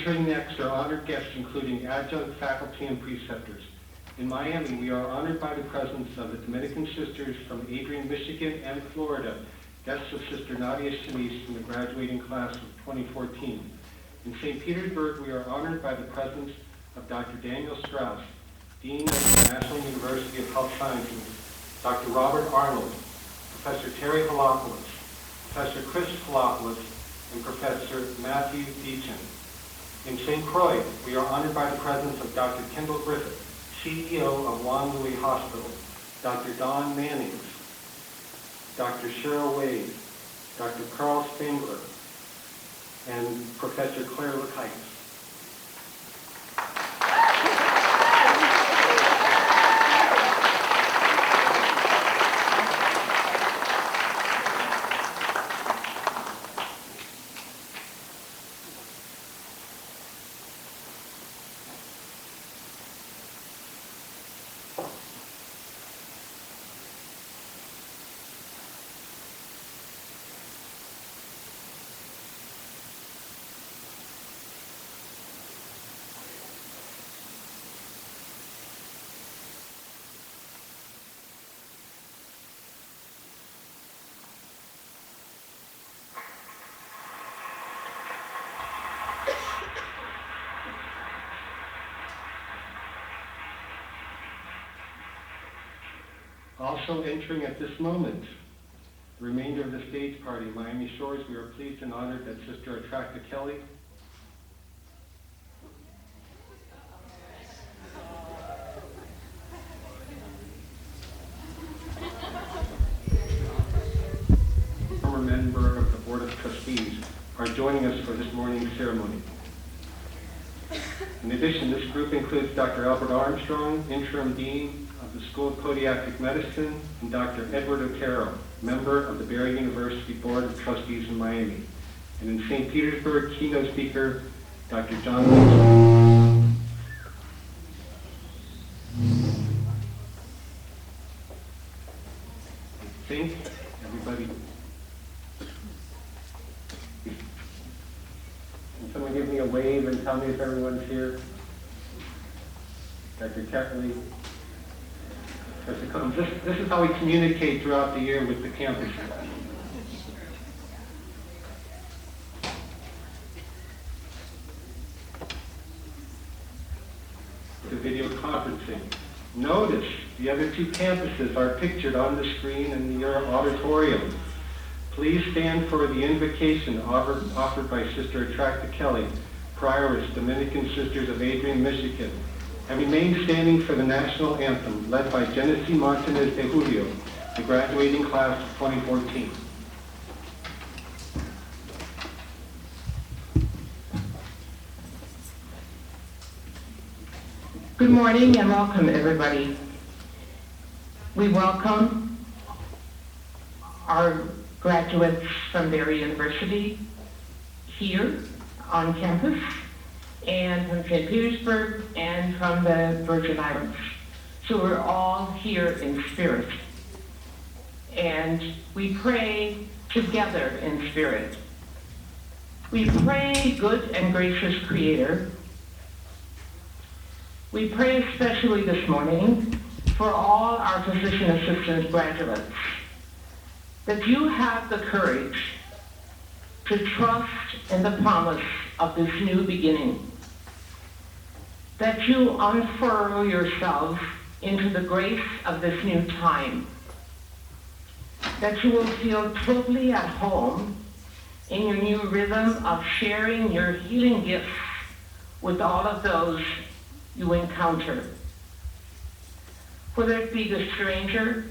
Entering next are honored guests including adjunct faculty and preceptors. In Miami, we are honored by the presence of the Dominican Sisters from Adrian, Michigan and Florida, guests of Sister Nadia Shanice from the graduating class of 2014. In St. Petersburg, we are honored by the presence of Dr. Daniel Strauss, Dean of the National University of Health Sciences, Dr. Robert Arnold, Professor Terry Halopoulos, Professor Chris Halopoulos, and Professor Matthew Deachin. In St. Croix, we are honored by the presence of Dr. Kendall Griffith, CEO of Juan Louis Hospital, Dr. Don Mannings, Dr. Cheryl Wade, Dr. Carl Spengler, and Professor Claire Lakites. Also entering at this moment, the remainder of the stage party, Miami Shores, we are pleased and honored that Sister Attracta Kelly, former member of the Board of Trustees, are joining us for this morning's ceremony. In addition, this group includes Dr. Albert Armstrong, Interim Dean of the School of Podiatric Medicine, and Dr. Edward Otero, member of the Barry University Board of Trustees in Miami. And in St. Petersburg, keynote speaker, Dr. John Wilson. I think everybody... Can someone give me a wave and tell me if everyone's here? Dr. Ketley. This is how we communicate throughout the year with the campus. The video conferencing. Notice the other two campuses are pictured on the screen in your auditorium. Please stand for the invocation offered by Sister Attracta Kelly, Prioress, Dominican Sisters of Adrian, Michigan, and remain standing for the national anthem led by Genesee Martinez de Julio, the graduating class of 2014. Good morning and welcome, everybody. We welcome our graduates from Barry University here on campus, and from St. Petersburg, and from the Virgin Islands. So we're all here in spirit. And we pray together in spirit. We pray, good and gracious Creator. We pray especially this morning for all our physician assistants graduates, that you have the courage to trust in the promise of this new beginning, that you unfurl yourselves into the grace of this new time, that you will feel totally at home in your new rhythm of sharing your healing gifts with all of those you encounter, whether it be the stranger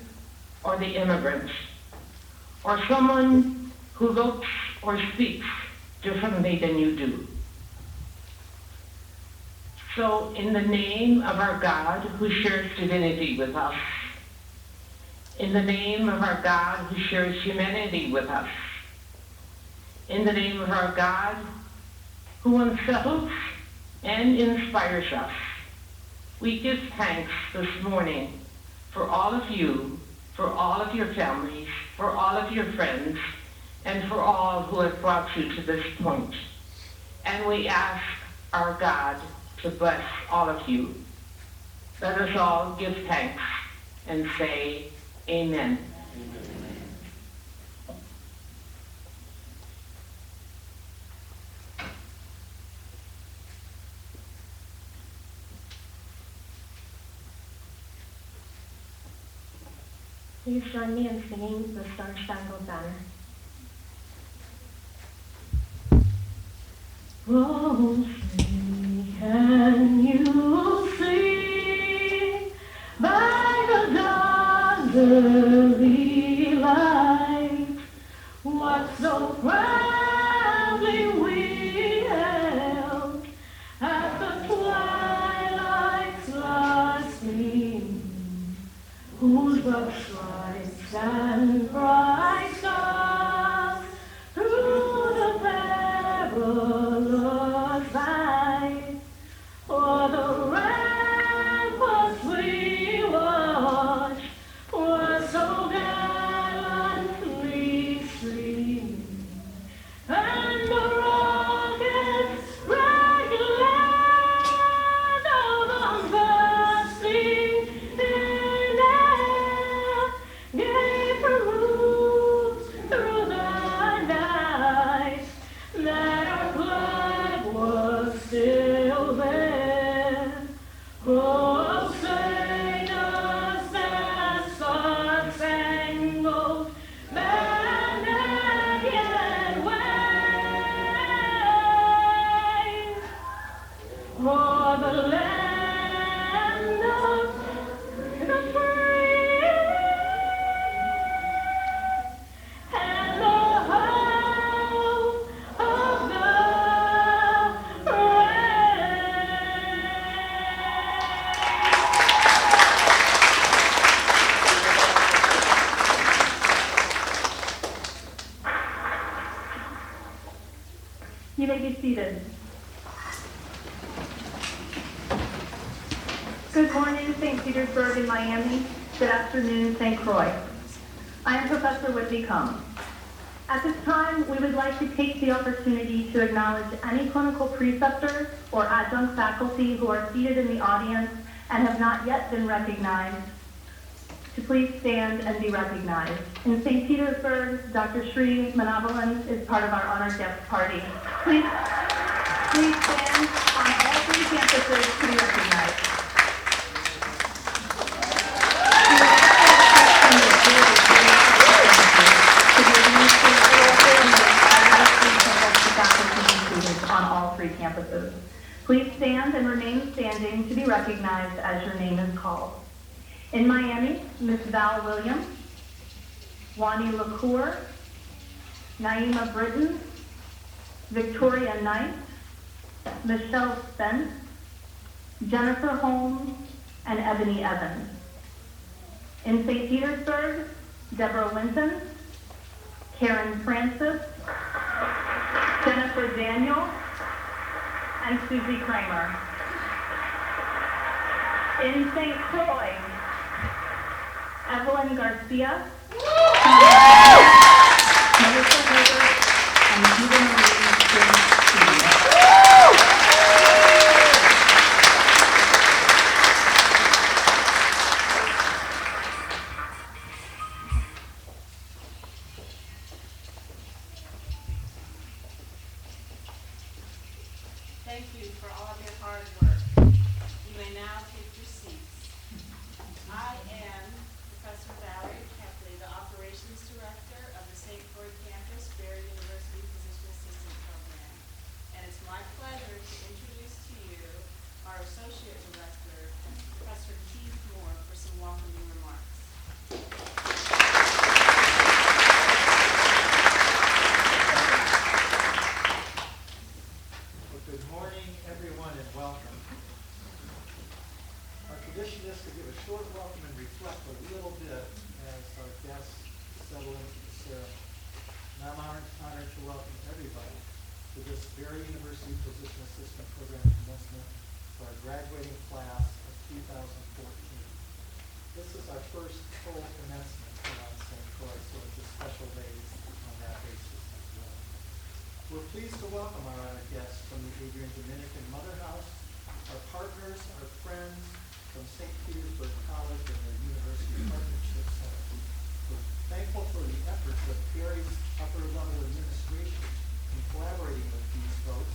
or the immigrant, or someone who looks or speaks differently than you do. So in the name of our God who shares divinity with us, in the name of our God who shares humanity with us, in the name of our God who unsettles and inspires us, we give thanks this morning for all of you, for all of your families, for all of your friends, and for all who have brought you to this point. And we ask our God to bless all of you. Let us all give thanks and say amen. Please join me in singing the Star Spangled Banner. Oh, sing, can you see by the dawn's early light what so proudly we hailed at the twilight's last gleam, whose broad stripes and bright stars through the perilous fight o'er the ramparts we watched were so gallantly streaming, and the rocket's bright glare of the bursting in air gave proof through the night that our flag was still there. Oh, sing us that star-spangled banner yet wave o'er the land of the free and the hope of the brave. You may be seated. Good morning, St. Petersburg and Miami. Good afternoon, St. Croix. I am Professor Whitney Combs. At this time, we would like to take the opportunity to acknowledge any clinical preceptor or adjunct faculty who are seated in the audience and have not yet been recognized, to please stand and be recognized. In St. Petersburg, Dr. Shri Manavalan is part of our honored guest party. Please stand on all three campuses to be recognized. On all three campuses. Please stand and remain standing to be recognized as your name is called. In Miami, Ms. Val Williams, Wani LaCour, Naima Britton, Victoria Knight, Michelle Spence, Jennifer Holmes, and Ebony Evans. In St. Petersburg, Deborah Winton, Karen Francis, Jennifer Daniel, and Susie Kramer. In St. Croix, Evelyn Garcia, Melissa Herbert, and Eva Marie James. Thank you for all of your hard work. You may now take your seats. I am Professor Valerie Kepley, the Operations Director of the St. Croix Campus Barry University Physician Assistant Program. And it's my pleasure to introduce to you our Associate Director, Professor Keith Moore, for some welcoming remarks. Good morning, everyone, and welcome. Our tradition is to give a short welcome and reflect a little bit as our guests settle into the ceremony. And I'm honored to welcome everybody to this Barry University Physician Assistant Program commencement for our graduating class of 2014. This is our first full commencement here on St. Croix, so it's a special day on that basis as well. We're pleased to welcome our honored guests from the Adrian Dominican Mother House, our partners, our friends from St. Petersburg College and their University Partnership Center. We're thankful for the efforts of Peory's upper-level administration in collaborating with these folks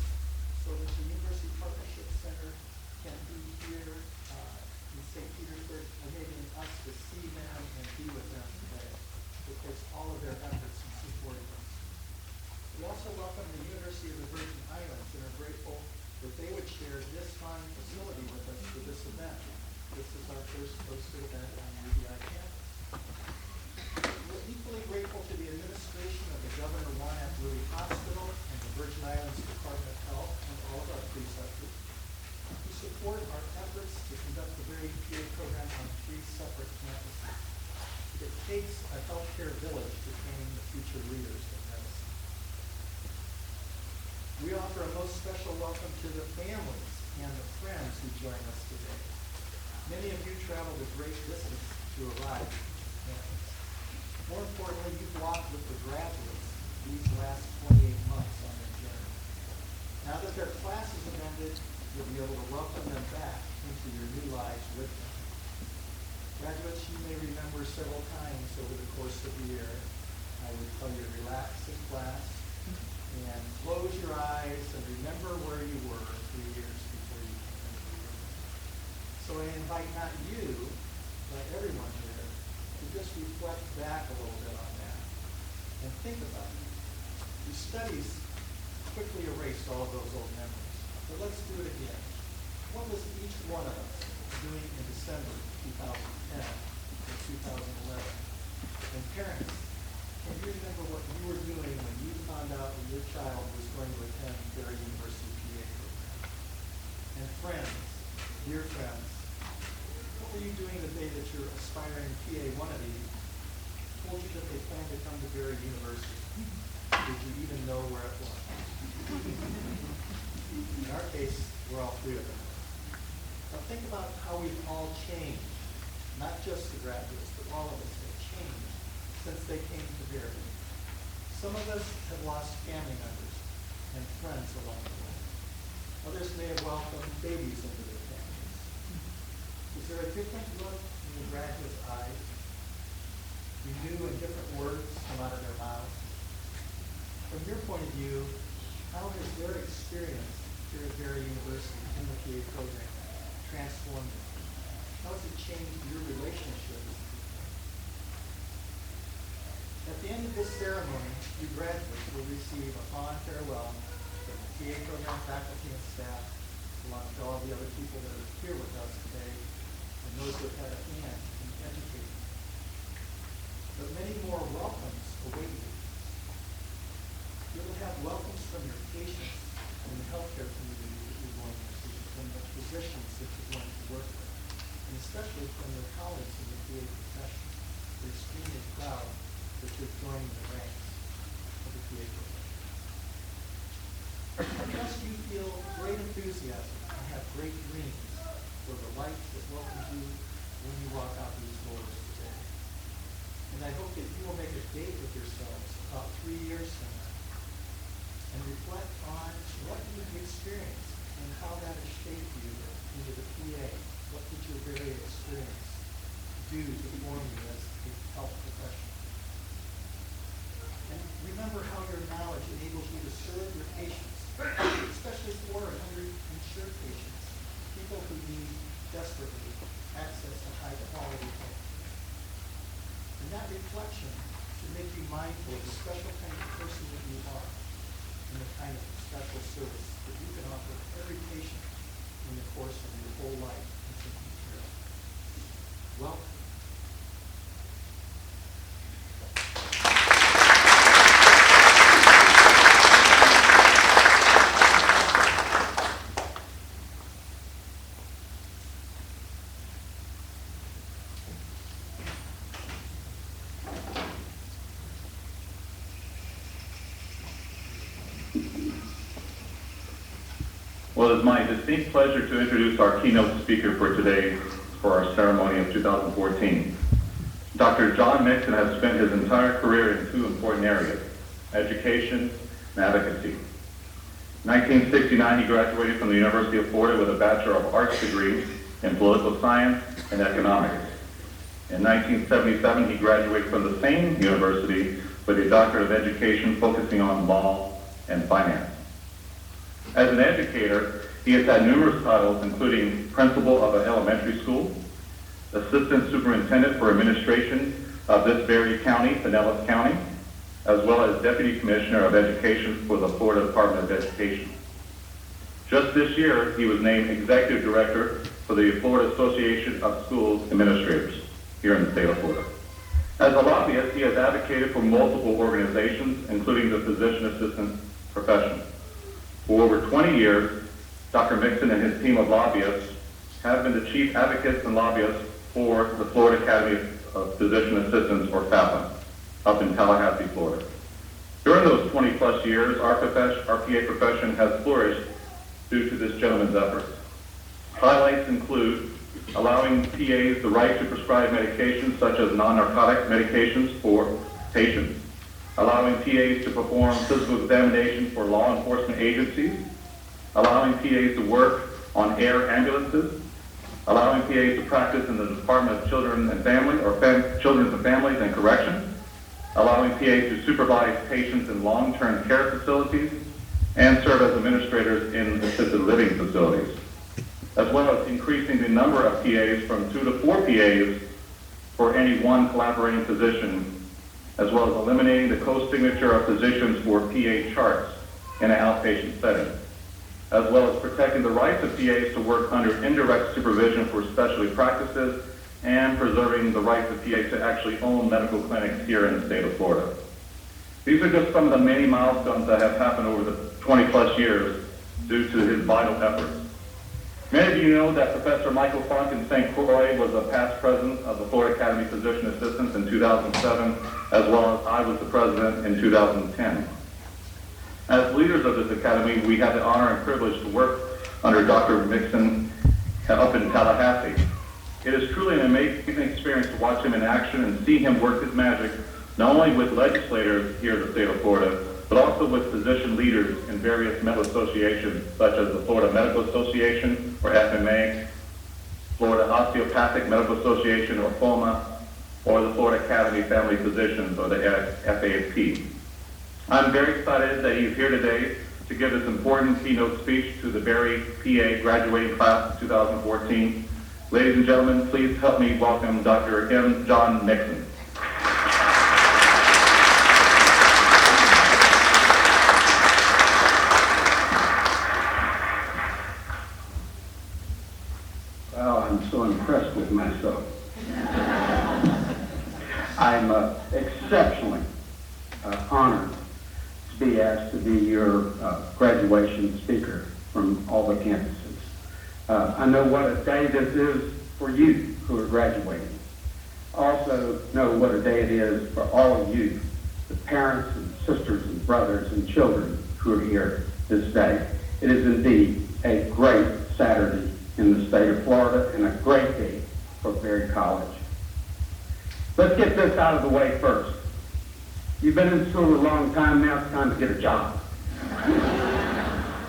so that the University Partnership Center can be here in St. Petersburg, enabling us to see them and be with them today. It takes all of their efforts in supporting us. We also welcome the University of the Virgin Islands and are grateful that they would share this fine facility with us for this event. This is our first hosted event on UVI campus. We're equally grateful to the administration of the Governor Juan F. Louis Hospital and the Virgin Islands Department of Health and all of our preceptors who support our efforts to conduct the very PA program on 3 separate campuses. It takes a healthcare village to train the future leaders of medicine. We offer a most special welcome to the families and the friends who join us today. Many of you traveled a great distance to arrive at campus. More importantly, you've walked with the graduates these last 28 months on their journey. Now that their classes have ended, you'll be able to welcome them back into your new lives with them. Graduates, you may remember several times over the course of the year, I would tell you to relax in class and close your eyes and remember where you were 3 years before you came into the room. So I invite not you, but everyone here, to just reflect back a little bit on that and think about it. Your studies quickly erased all of those old memories, but let's do it again. What was each one of us doing in December 2010 or 2011? And parents, can you remember what you were doing when you found out that your child was going to attend their university PA program? And friends, dear friends, what were you doing the day that your aspiring PA wannabe told you that they planned to come to Berry University? Did you even know where it was? In our case, we're all 3 of them. Now think about how we've all changed. Not just the graduates, but all of us have changed since they came to Berry. Some of us have lost family members and friends along the way. Others may have welcomed babies into their families. Is there a different look in the graduates' eyes? Do new and different words come out of their mouths? From your point of view, how has their experience here at Berry University in the PA program transformed them? How has it changed your relationships? At the end of this ceremony, you graduates will receive a fond farewell from the PA program faculty and staff, along with all the other people that are here with us today, and those who have had a hand in educating. But many more welcomes await you. You will have welcomes from your patients and the healthcare community that you're going to see, from the physicians that you're going to work with, and especially from your colleagues in the PA profession. We're extremely proud that you're joining the ranks of the PA profession. I trust you feel great enthusiasm and have great dreams for the life that welcomes you when you walk out these doors today. And I hope that you will make a date with yourselves about 3 years from now and reflect on what you've experienced and how that has shaped you into the PA. What did your very experience do to form you as a health professional? And remember how your knowledge enables you to serve your patients, especially poor and underinsured patients, people who need desperately access to high-quality care. And that reflection should make you mindful of the special kind of person that you are and the kind of special service that you can offer every patient in the course of your whole life in taking care of. Welcome. Well, it is my distinct pleasure to introduce our keynote speaker for our ceremony of 2014. Dr. John Mixon has spent his entire career in 2 important areas: education and advocacy. In 1969, he graduated from the University of Florida with a Bachelor of Arts degree in political science and economics. In 1977, he graduated from the same university with a Doctorate of Education focusing on law and finance. As an educator, he has had numerous titles, including principal of an elementary school, assistant superintendent for administration of this very county, Pinellas County, as well as deputy commissioner of education for the Florida Department of Education. Just this year, he was named executive director for the Florida Association of Schools Administrators here in the state of Florida. As a lobbyist, he has advocated for multiple organizations, including the physician assistant profession. For over 20 years, Dr. Mixon and his team of lobbyists have been the chief advocates and lobbyists for the Florida Academy of Physician Assistants, or FAPA, up in Tallahassee, Florida. During those 20 plus years, our PA profession has flourished due to this gentleman's efforts. Highlights include allowing PAs the right to prescribe medications such as non-narcotic medications for patients, allowing PAs to perform physical examinations for law enforcement agencies, allowing PAs to work on air ambulances, allowing PAs to practice in the Department of Children and Family, or Children and Families and Corrections, allowing PAs to supervise patients in long-term care facilities, and serve as administrators in assisted living facilities, as well as increasing the number of PAs from 2 to 4 PAs for any one collaborating physician, as well as eliminating the co-signature of physicians for PA charts in an outpatient setting, as well as protecting the rights of PAs to work under indirect supervision for specialty practices, and preserving the rights of PAs to actually own medical clinics here in the state of Florida. These are just some of the many milestones that have happened over the 20 plus years due to his vital efforts. Many of you know that Professor Michael Funk in St. Croix was a past president of the Florida Academy of Physician Assistants in 2007, as well as I was the president in 2010. As leaders of this academy, we had the honor and privilege to work under Dr. Mixon up in Tallahassee. It is truly an amazing experience to watch him in action and see him work his magic, not only with legislators here in the state of Florida, but also with physician leaders in various medical associations, such as the Florida Medical Association, or FMA, Florida Osteopathic Medical Association, or FOMA, or the Florida Academy of Family Physicians, or the FAFP. I'm very excited that he's here today to give this important keynote speech to the Berry, PA graduating class of 2014. Ladies and gentlemen, please help me welcome Dr. M. John Mixon. Well, I'm so impressed with myself. I'm exceptionally honored to be asked to be your graduation speaker from all the campuses. I know what a day this is for you who are graduating. Also know what a day it is for all of you, the parents and sisters and brothers and children who are here this day. It is indeed a great Saturday in the state of Florida and a great day for Berry College. Let's get this out of the way first. You've been in school a long time now, it's time to get a job.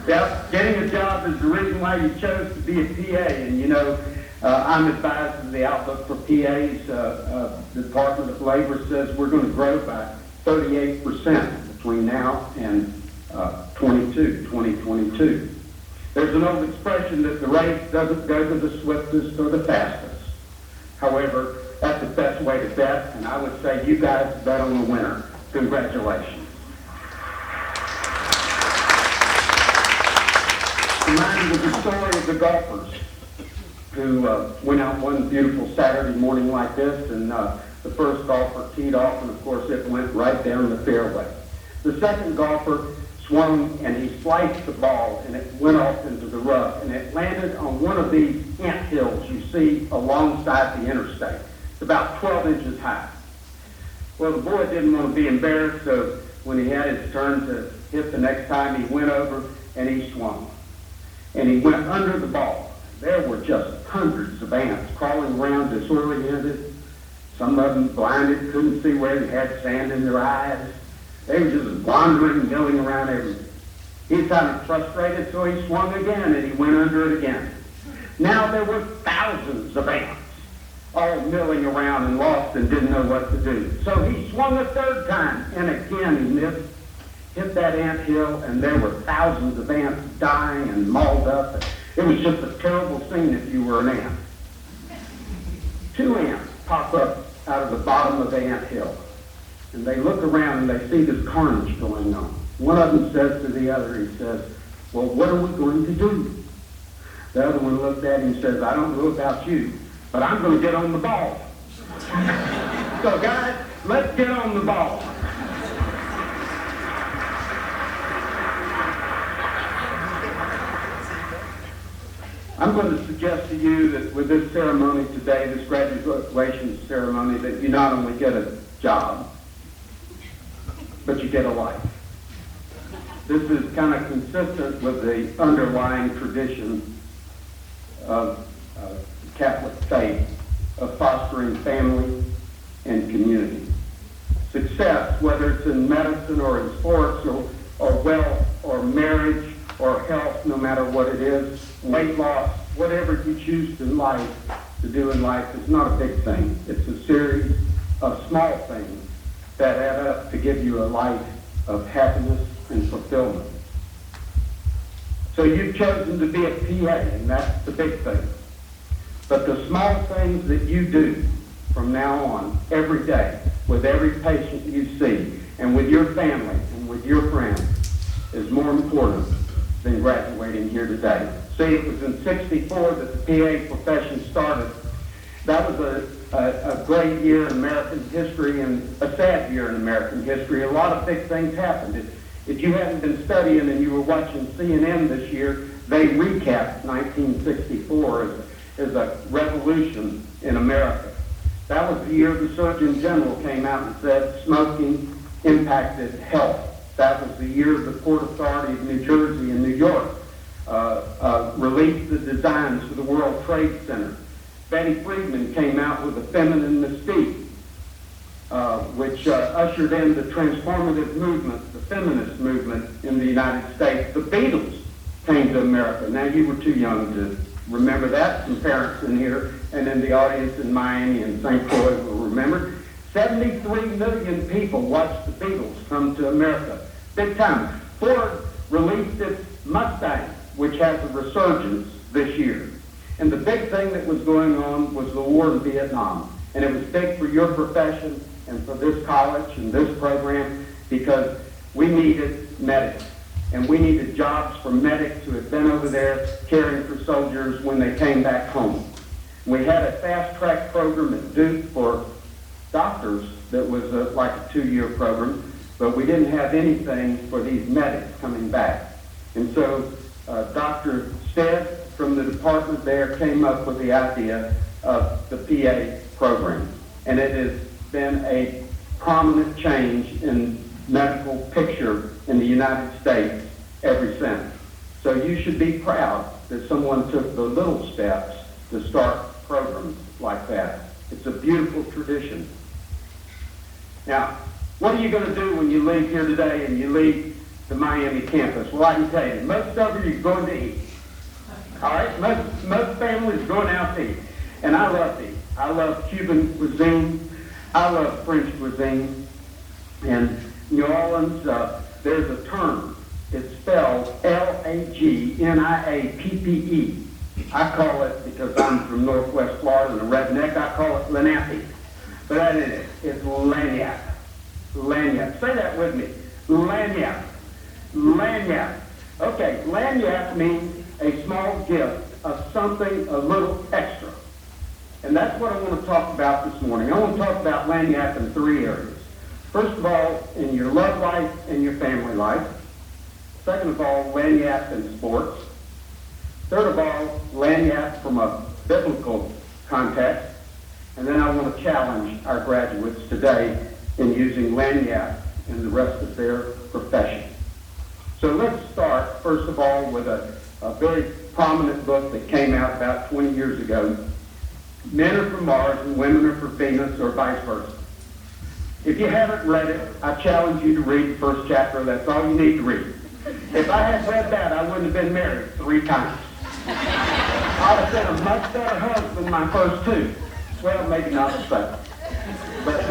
Yeah, getting a job is the reason why you chose to be a PA, and you know, I'm advised of the outlook for PAs. The Department of Labor says we're going to grow by 38% between now and 2022. There's an old expression that the race doesn't go to the swiftest or the fastest. However, that's the best way to bet, and I would say you guys bet on the winner. Congratulations. Reminded of the story of the golfers who went out one beautiful Saturday morning like this, and the first golfer teed off, and of course it went right down the fairway. The second golfer swung and he sliced the ball, and it went off into the rough, and it landed on one of these ant hills you see alongside the interstate. It's about 12 inches high. Well, the boy didn't want to be embarrassed, so when he had his turn to hit the next time, he went over and he swung. And he went under the ball. There were just hundreds of ants crawling around disorderly-headed. Some of them blinded, couldn't see where they had sand in their eyes. They were just wandering, milling around everywhere. He was kind of frustrated, so he swung again, and he went under it again. Now there were thousands of ants, all milling around and lost and didn't know what to do. So he swung a third time, and again he missed, hit that ant hill, and there were thousands of ants dying and mauled up. It was just a terrible scene if you were an ant. Two ants pop up out of the bottom of the ant hill, and they look around and they see this carnage going on. One of them says to the other, he says, well, what are we going to do? The other one looked at him and says, I don't know about you, but I'm going to get on the ball. So guys, let's get on the ball. I'm going to suggest to you that with this ceremony today, this graduation ceremony, that you not only get a job, but you get a life. This is kind of consistent with the underlying tradition of Catholic faith of fostering family and community. Success, whether it's in medicine or in sports or wealth or marriage or health, no matter what it is, weight loss, whatever you choose to do in life is not a big thing. It's a series of small things that add up to give you a life of happiness and fulfillment. So you've chosen to be a PA, and that's the big thing. But the small things that you do from now on, every day, with every patient you see, and with your family and with your friends, is more important than graduating here today. See, it was in '64 that the PA profession started. That was a great year in American history and a sad year in American history. A lot of big things happened. If you hadn't been studying and you were watching CNN this year, they recapped 1964 as a revolution in America. That was the year the Surgeon General came out and said smoking impacted health. That was the year the Port Authority of New Jersey and New York released the designs for the World Trade Center. Betty Friedman came out with a feminine mystique, which ushered in the transformative movement, the feminist movement in the United States. The Beatles came to America. Now, you were too young to remember that. Some parents in here and in the audience in Miami and St. Croix will remember. 73 million people watched the Beatles come to America. Big time. Ford released its Mustang, which has a resurgence this year. And the big thing that was going on was the war in Vietnam. And it was big for your profession and for this college and this program because we needed medics. And we needed jobs for medics who had been over there caring for soldiers when they came back home. We had a fast-track program at Duke for doctors that was like a 2-year program, but we didn't have anything for these medics coming back. And so Dr. Stead from the department there came up with the idea of the PA program. And it has been a prominent change in medical picture in the United States ever since. So you should be proud that someone took the little steps to start programs like that. It's a beautiful tradition. Now, what are you going to do when you leave here today and you leave the Miami campus? Well, I can tell you, most of you are going to eat. All right? Most families are going out to eat. And I love to eat. I love Cuban cuisine. I love French cuisine. In New Orleans, there's a term. It's spelled Lagniappe. I call it, because I'm from Northwest Florida and a redneck, I call it Lagniappe. But that is it. It's lagniappe. Lagniappe. Say that with me. Lagniappe. Lagniappe. Okay, lagniappe means a small gift of something a little extra. And that's what I want to talk about this morning. I want to talk about lagniappe in 3 areas. First of all, in your love life and your family life. Second of all, lagniappe in sports. Third of all, lagniappe from a biblical context. And then I want to challenge our graduates today in using lagniappe in the rest of their profession. So let's start, first of all, with a very prominent book that came out about 20 years ago. Men are from Mars and women are from Venus, or vice versa. If you haven't read it, I challenge you to read the first chapter. That's all you need to read. If I had read that, I wouldn't have been married 3 times. I'd have been a much better husband my first 2. Well, maybe not the second. But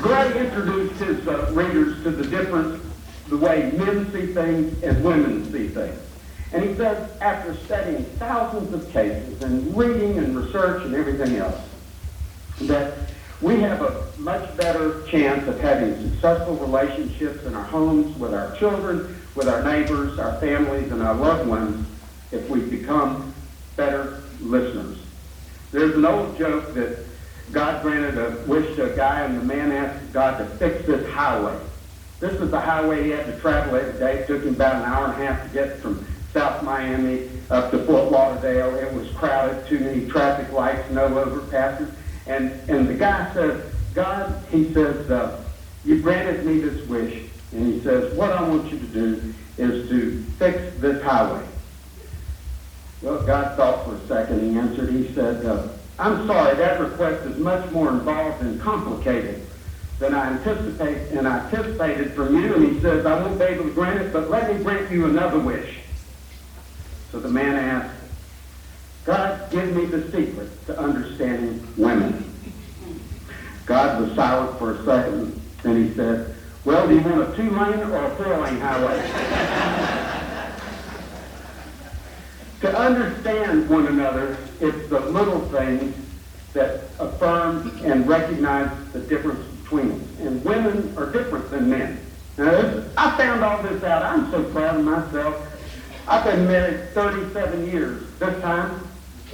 Gray introduced his readers to the way men see things and women see things. And he says, after studying thousands of cases and reading and research and everything else, that we have a much better chance of having successful relationships in our homes, with our children, with our neighbors, our families, and our loved ones if we become better listeners. There's an old joke that God granted a wish to a guy, and the man asked God to fix this highway. This was the highway he had to travel every day. It took him about an hour and a half to get from South Miami up to Fort Lauderdale. It was crowded, too many traffic lights, no overpasses. And the guy says, God, he says, you granted me this wish. And he says, what I want you to do is to fix this highway. Well, God thought for a second. He answered. He said, I'm sorry, that request is much more involved and complicated than I anticipated from you. And he says, I won't be able to grant it, but let me grant you another wish. So the man asked, God, give me the secret to understanding women. God was silent for a second, and he said, well, do you want a 2-lane or a 4-lane highway? To understand one another, it's the little things that affirm and recognize the difference between us. And women are different than men. Now, I found all this out. I'm so proud of myself. I've been married 37 years this time,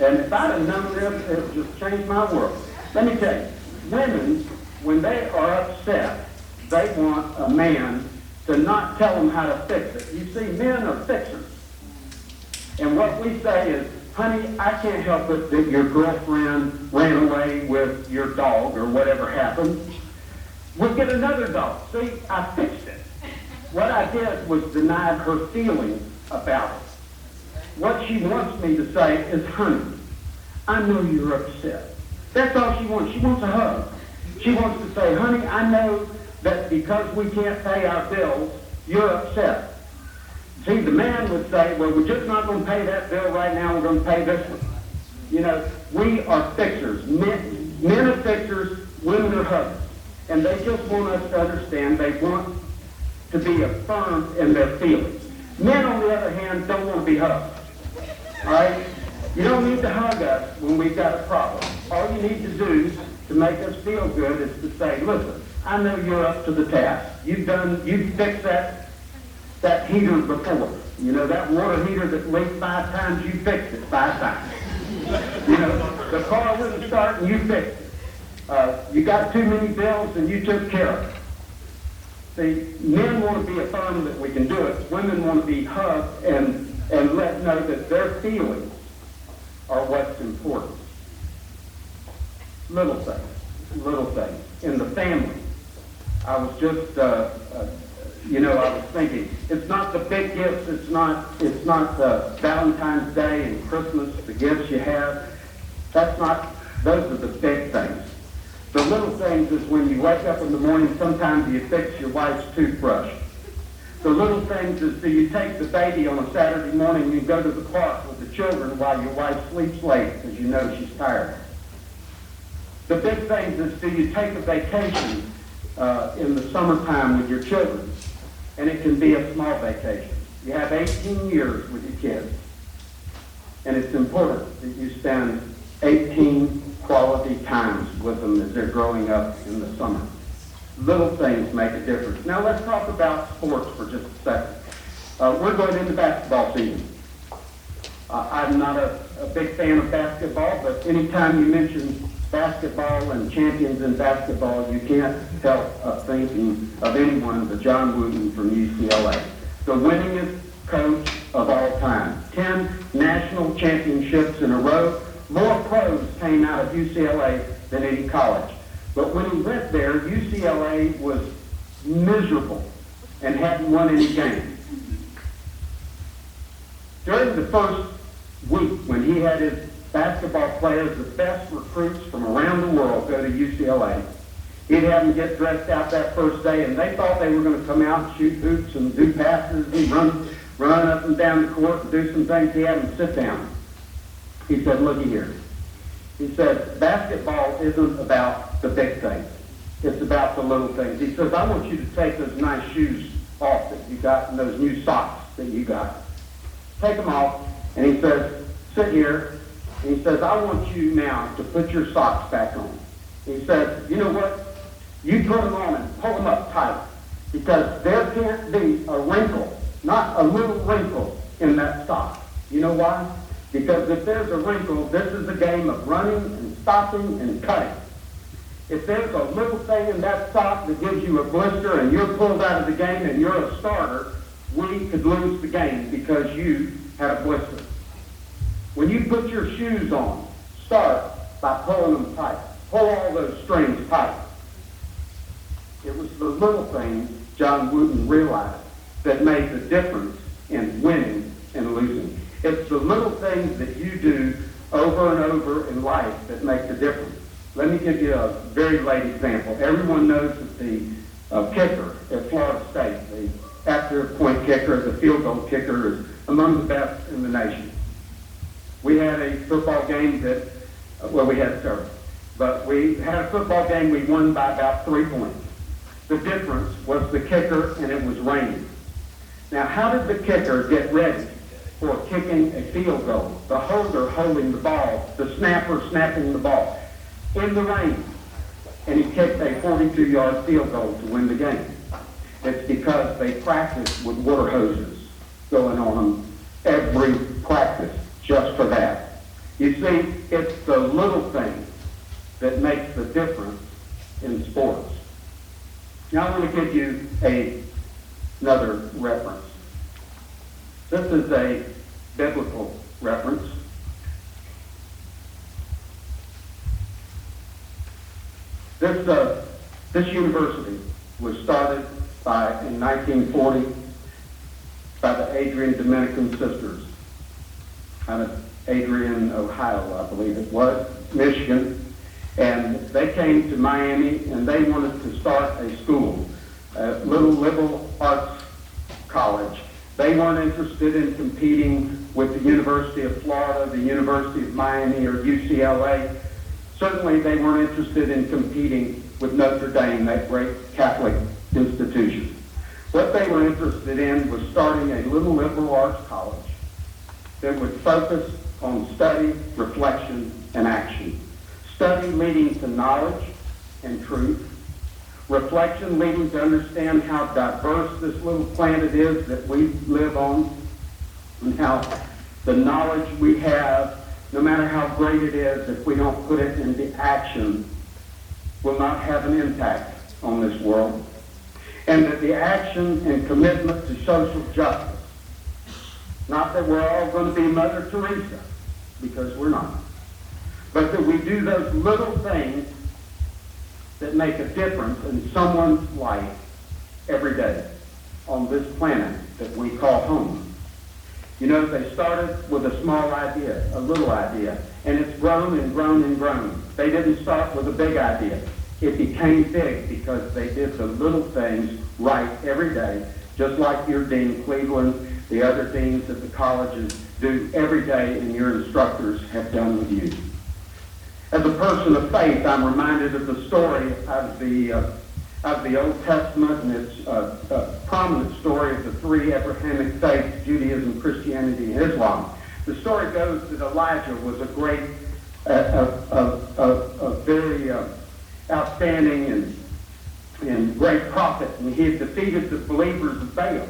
and if I'd have known this, it would just change my world. Let me tell you, women, when they are upset, they want a man to not tell them how to fix it. You see, men are fixers. And what we say is, honey, I can't help it that your girlfriend ran away with your dog or whatever happened. We'll get another dog. See, I fixed it. What I did was denied her feelings about it. What she wants me to say is, honey, I know you're upset. That's all she wants. She wants a hug. She wants to say, honey, I know that because we can't pay our bills, you're upset. See, the man would say, well, we're just not going to pay that bill right now. We're going to pay this one. You know, we are fixers. Men are fixers. Women are huggers. And they just want us to understand. They want to be affirmed in their feelings. Men, on the other hand, don't want to be hugged. All right? You don't need to hug us when we've got a problem. All you need to do to make us feel good is to say, listen, I know you're up to the task. You've fixed that heater before. You know, that water heater that leaked 5 times, you fixed it 5 times. You know, the car wouldn't start and you fixed it. You got too many bills and you took care of it. See, men want to be affirmed that we can do it. Women want to be hugged and let know that their feelings are what's important. Little things. In the family, I was just, I was thinking, it's not the big gifts, it's not Valentine's Day and Christmas, the gifts you have. Those are the big things. The little things is when you wake up in the morning, sometimes you fix your wife's toothbrush. The little things is do you take the baby on a Saturday morning and you go to the park with the children while your wife sleeps late because you know she's tired. The big things is do you take a vacation in the summertime with your children, and it can be a small vacation. You have 18 years with your kids, and it's important that you spend 18 quality times with them as they're growing up in the summer. Little things make a difference. Now let's talk about sports for just a second. We're going into basketball season. I'm not a big fan of basketball, but anytime you mention basketball and champions in basketball, you can't help thinking of anyone but John Wooden from UCLA. The winningest coach of all time. 10 national championships in a row. More pros came out of UCLA than any college. But when he went there, UCLA was miserable and hadn't won any games. During the first week when he had his basketball players, the best recruits from around the world, go to UCLA. He'd have them get dressed out that first day, and they thought they were going to come out and shoot hoops and do passes and run up and down the court and do some things. He had them sit down. He said, looky here. He said, basketball isn't about the big things. It's about the little things. He says, I want you to take those nice shoes off that you got and those new socks that you got. Take them off. And he says, sit here. And he says, I want you now to put your socks back on. He says, you know what? You put them on and pull them up tight, because there can't be a wrinkle, not a little wrinkle in that sock. You know why? Because if there's a wrinkle, this is a game of running and stopping and cutting. If there's a little thing in that sock that gives you a blister and you're pulled out of the game and you're a starter, we could lose the game because you had a blister. When you put your shoes on, start by pulling them tight. Pull all those strings tight. It was the little things John Wooten realized that made the difference in winning and losing. It's the little things that you do over and over in life that make the difference. Let me give you a very late example. Everyone knows that the kicker at Florida State, the after-point kicker, the field goal kicker, is among the best in the nation. We had a football game that, we had several, but we had a football game we won by about 3 points. The difference was the kicker, and it was raining. Now, how did the kicker get ready for kicking a field goal? The holder holding the ball, the snapper snapping the ball in the rain. And he kicked a 42-yard field goal to win the game. It's because they practiced with water hoses going on every practice just for that. You see, it's the little things that makes the difference in sports. Now I want to give you another reference. This is a biblical reference. This university was started in 1940 by the Adrian Dominican Sisters out of Adrian, Ohio, I believe it was, Michigan. And they came to Miami, and they wanted to start a school, a little liberal arts college. They weren't interested in competing with the University of Florida, the University of Miami, or UCLA. Certainly, they weren't interested in competing with Notre Dame, that great Catholic institution. What they were interested in was starting a little liberal arts college that would focus on study, reflection, and action. Study leading to knowledge and truth. Reflection leading to understand how diverse this little planet is that we live on, and how the knowledge we have, no matter how great it is, if we don't put it into action, will not have an impact on this world. And that the action and commitment to social justice, not that we're all going to be Mother Teresa, because we're not, but that we do those little things that make a difference in someone's life every day on this planet that we call home. You know, they started with a small idea, a little idea, and it's grown and grown and grown. They didn't start with a big idea. It became big because they did the little things right every day, just like your Dean Cleveland, the other deans at the colleges do every day, and your instructors have done with you. As a person of faith, I'm reminded of the story of the Old Testament, and it's a prominent story of the three Abrahamic faiths, Judaism, Christianity, and Islam. The story goes that Elijah was a great, a very outstanding and great prophet, and he had defeated the believers of Baal,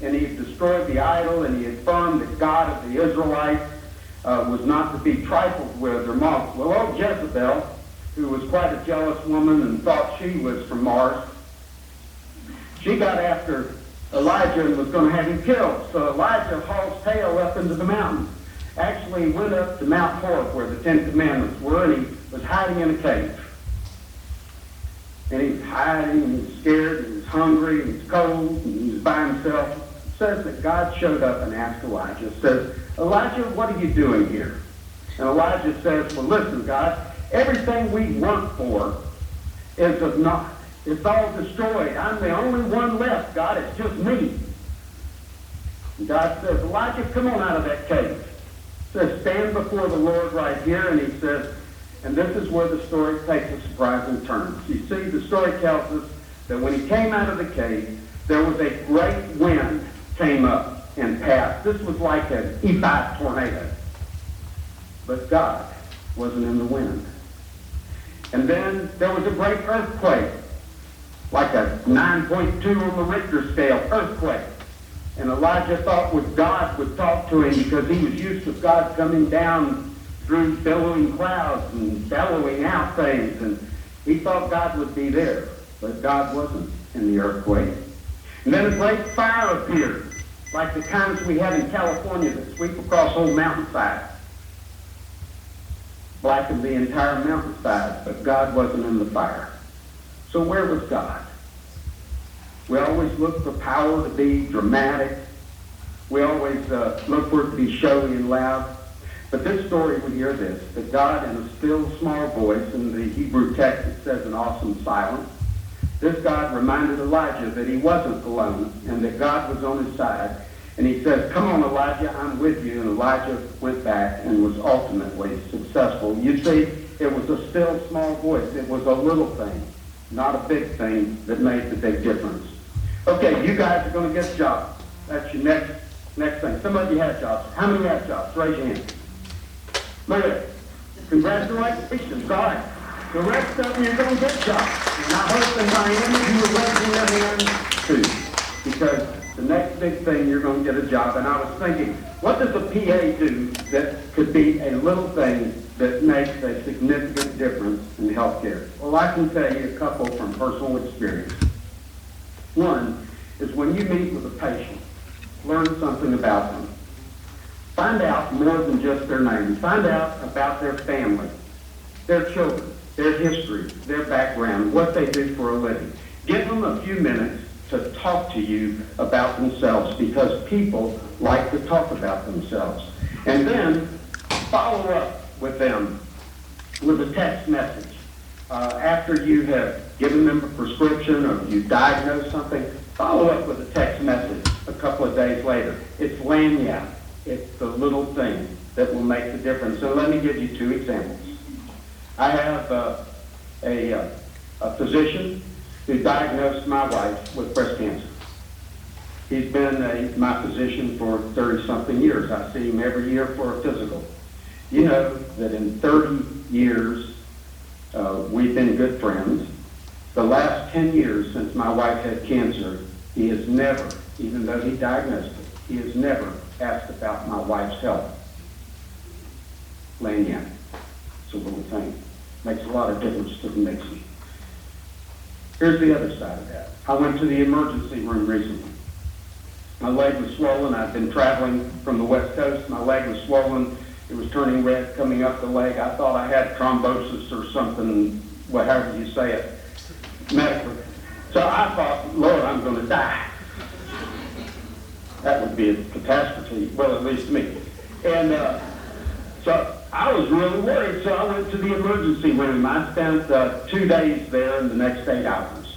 and he had destroyed the idol, and he affirmed that God of the Israelites was not to be trifled with or mocked. Well, old Jezebel, who was quite a jealous woman and thought she was from Mars, she got after Elijah and was going to have him killed. So Elijah hauled tail up into the mountains. Actually, he went up to Mount Horeb where the Ten Commandments were, and he was hiding in a cave. And he was hiding, and he was scared, and he was hungry, and he was cold, and he was by himself. It says that God showed up and asked Elijah, says, Elijah, what are you doing here? And Elijah says, well, listen, God, everything we work for is of naught. It's all destroyed. I'm the only one left, God. It's just me. And God says, Elijah, come on out of that cave. He says, stand before the Lord right here. And he says, and this is where the story takes a surprising turn. You see, the story tells us that when he came out of the cave, there was a great wind came up and passed. This was like an E5 tornado. But God wasn't in the wind. And then there was a great earthquake, like a 9.2 on the Richter scale earthquake. And Elijah thought God would talk to him because he was used to God coming down through billowing clouds and bellowing out things. And he thought God would be there. But God wasn't in the earthquake. And then a great fire appeared, like the kinds we have in California that sweep across whole mountainsides. Blackened the entire mountainside, but God wasn't in the fire. So where was God? We always look for power to be dramatic. We always look for it to be showy and loud. But this story, we hear this, that God in a still small voice, in the Hebrew text it says an awesome silence, this God reminded Elijah that he wasn't alone and that God was on his side. And he says, come on, Elijah, I'm with you. And Elijah went back and was ultimately successful. You see, it was a still small voice. It was a little thing, not a big thing, that made the big difference. Okay, you guys are going to get jobs. That's your next thing. Some of you have jobs. How many have jobs? Raise your hand. Look at it. Congratulations. All right. The rest of them, you're going to get jobs. And I hope in Miami you were raising your hand too. Because the next big thing, you're going to get a job. And I was thinking, what does a PA do that could be a little thing that makes a significant difference in healthcare? Well, I can tell you a couple from personal experience. One is when you meet with a patient, learn something about them. Find out more than just their name. Find out about their family, their children, their history, their background, what they do for a living. Give them a few minutes to talk to you about themselves, because people like to talk about themselves. And then follow up with them with a text message. After you have given them a prescription or you diagnose something, follow up with a text message a couple of days later. It's lagniappe. It's the little thing that will make the difference. So let me give you two examples. I have a physician who diagnosed my wife with breast cancer. He's been my physician for 30-something years. I see him every year for a physical. You know that in 30 years, we've been good friends. The last 10 years since my wife had cancer, he has never, even though he diagnosed it, he has never asked about my wife's health. Lagniappe. It's a little thing. Makes a lot of difference to the mixing. Here's the other side of that. I went to the emergency room recently. My leg was swollen. I'd been traveling from the West Coast. My leg was swollen. It was turning red coming up the leg. I thought I had thrombosis or something, however you say it, medically. So I thought, Lord, I'm going to die. That would be a catastrophe, well, at least to me. And so I was really worried, so I went to the emergency room. I spent 2 days there in the next 8 hours.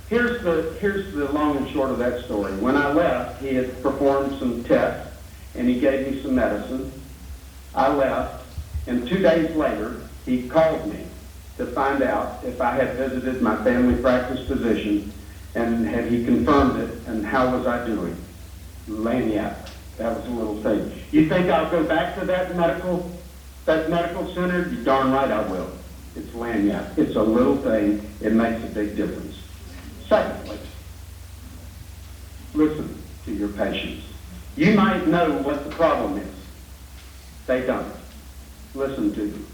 Here's the long and short of that story. When I left, he had performed some tests, and he gave me some medicine. I left, and 2 days later, he called me to find out if I had visited my family practice physician, and had he confirmed it, and how was I doing? Lagniappe. That was a little thing. You think I'll go back to that medical center? You're darn right I will. It's lagniappe. It's a little thing. It makes a big difference. Secondly, listen to your patients. You might know what the problem is. They don't. Listen to them.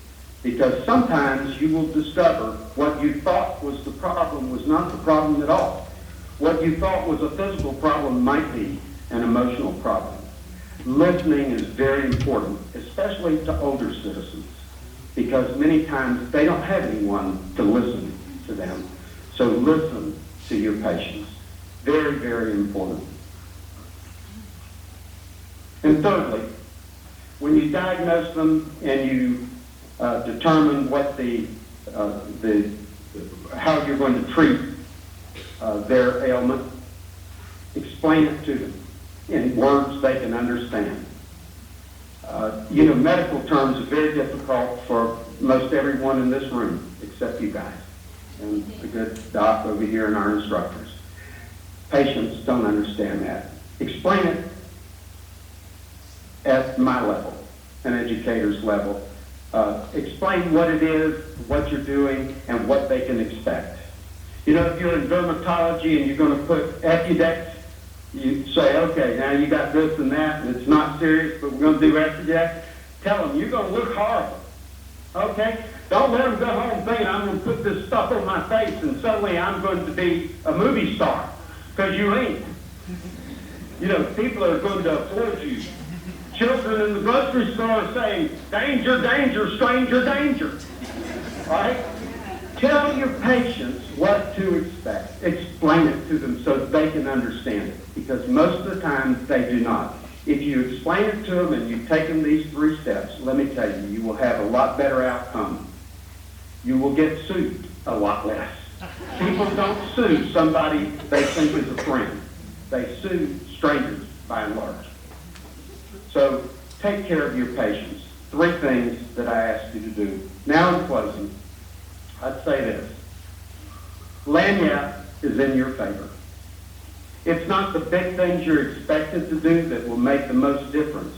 Because sometimes you will discover what you thought was the problem was not the problem at all. What you thought was a physical problem might be an emotional problem. Listening is very important, especially to older citizens, because many times they don't have anyone to listen to them. So listen to your patients. Very, very important. And thirdly, when you diagnose them and you determine what how you're going to treat their ailment, explain it to them in words they can understand. Medical terms are very difficult for most everyone in this room, except you guys, and the good doc over here and our instructors. Patients don't understand that. Explain it at my level, an educator's level. Explain what it is, what you're doing, and what they can expect. If you're in dermatology and you're going to put Epidex, you say, okay, now you got this and that, and it's not serious, but we're going to do Epidex. Tell them, you're going to look horrible. Okay? Don't let them go home thinking, I'm going to put this stuff on my face and suddenly I'm going to be a movie star. Because you ain't. People are going to afford you. Children in the grocery store are saying, danger, danger, stranger, danger. All right? Tell your patients what to expect. Explain it to them so they can understand it. Because most of the time, they do not. If you explain it to them and you take them these 3 steps, let me tell you, you will have a lot better outcome. You will get sued a lot less. People don't sue somebody they think is a friend. They sue strangers, by and large. So take care of your patients. 3 things that I ask you to do. Now in closing, I'd say this. Lagniappe is in your favor. It's not the big things you're expected to do that will make the most difference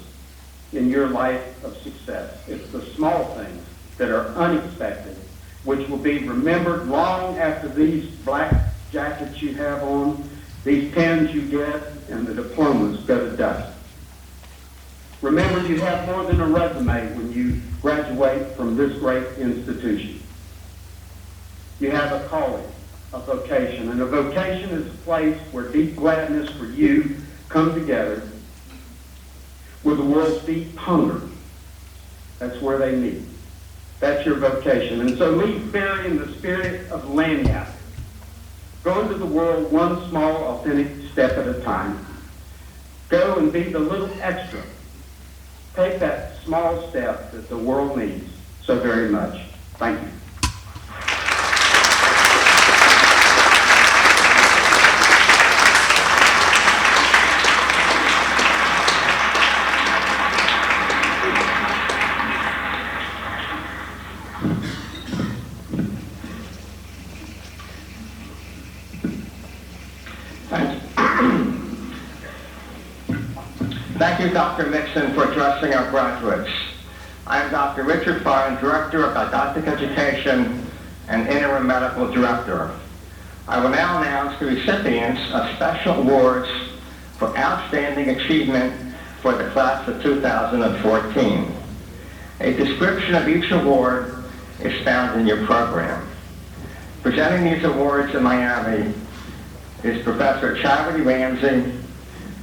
in your life of success. It's the small things that are unexpected, which will be remembered long after these black jackets you have on, these pens you get, and the diplomas go to dust. Remember, you have more than a resume when you graduate from this great institution. You have a calling, a vocation, and a vocation is a place where deep gladness for you come together with the world's deep hunger. That's where they meet. That's your vocation. And so leave Berry in the spirit of Lagniappe. Go into the world one small, authentic step at a time. Go and be the little extra. Take that small step that the world needs so very much. Thank you. Thank you, Dr. Mixon, for addressing our graduates. I am Dr. Richard Fine, Director of Didactic Education and Interim Medical Director. I will now announce the recipients of special awards for outstanding achievement for the class of 2014. A description of each award is found in your program. Presenting these awards in Miami is Professor Charity Ramsey.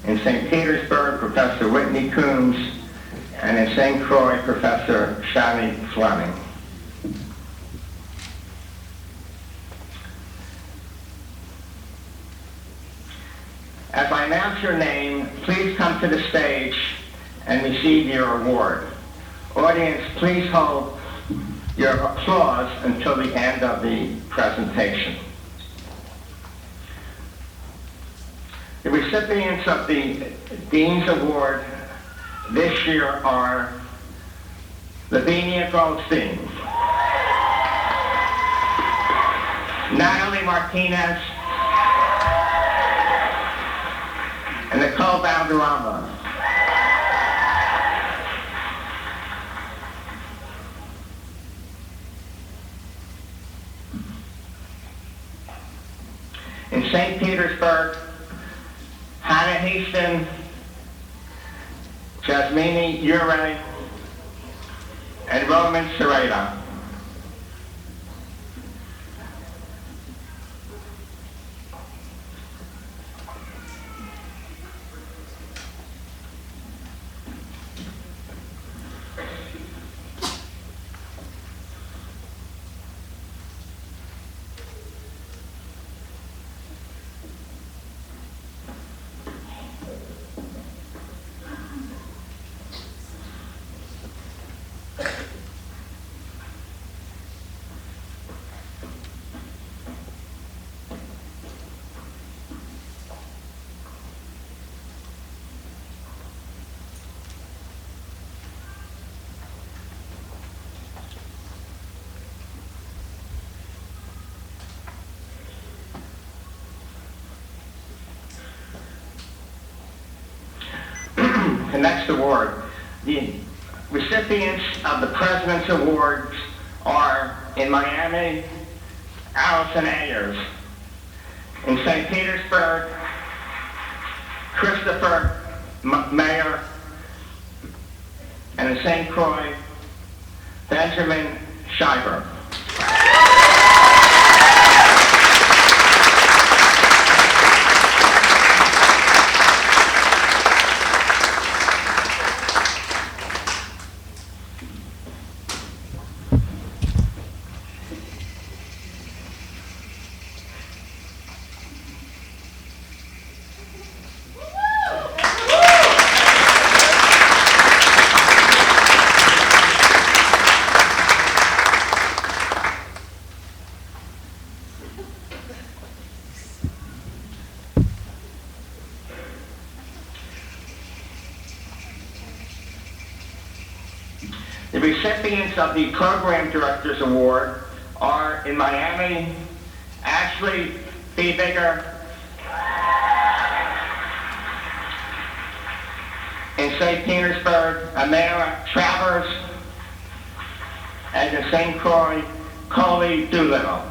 In St. Petersburg, Professor Whitney Coombs, and in St. Croix, Professor Shani Fleming. As I announce your name, please come to the stage and receive your award. Audience, please hold your applause until the end of the presentation. The recipients of the Dean's Award this year are Lavinia Goldstein, Natalie Martinez, and Nicole Valderrama. In St. Petersburg, Hannah Heaston, Jasmine Ure, and Roman Sereda. the next award. The recipients of the President's Awards are, in Miami, Allison Ayers. In St. Petersburg, Christopher Mayer. And in St. Croix, Benjamin Schreiber. The recipients of the Program Directors Award are, in Miami, Ashley B. Bigger. In St. Petersburg, Amara Travers. And in St. Croix, Coley Doolittle.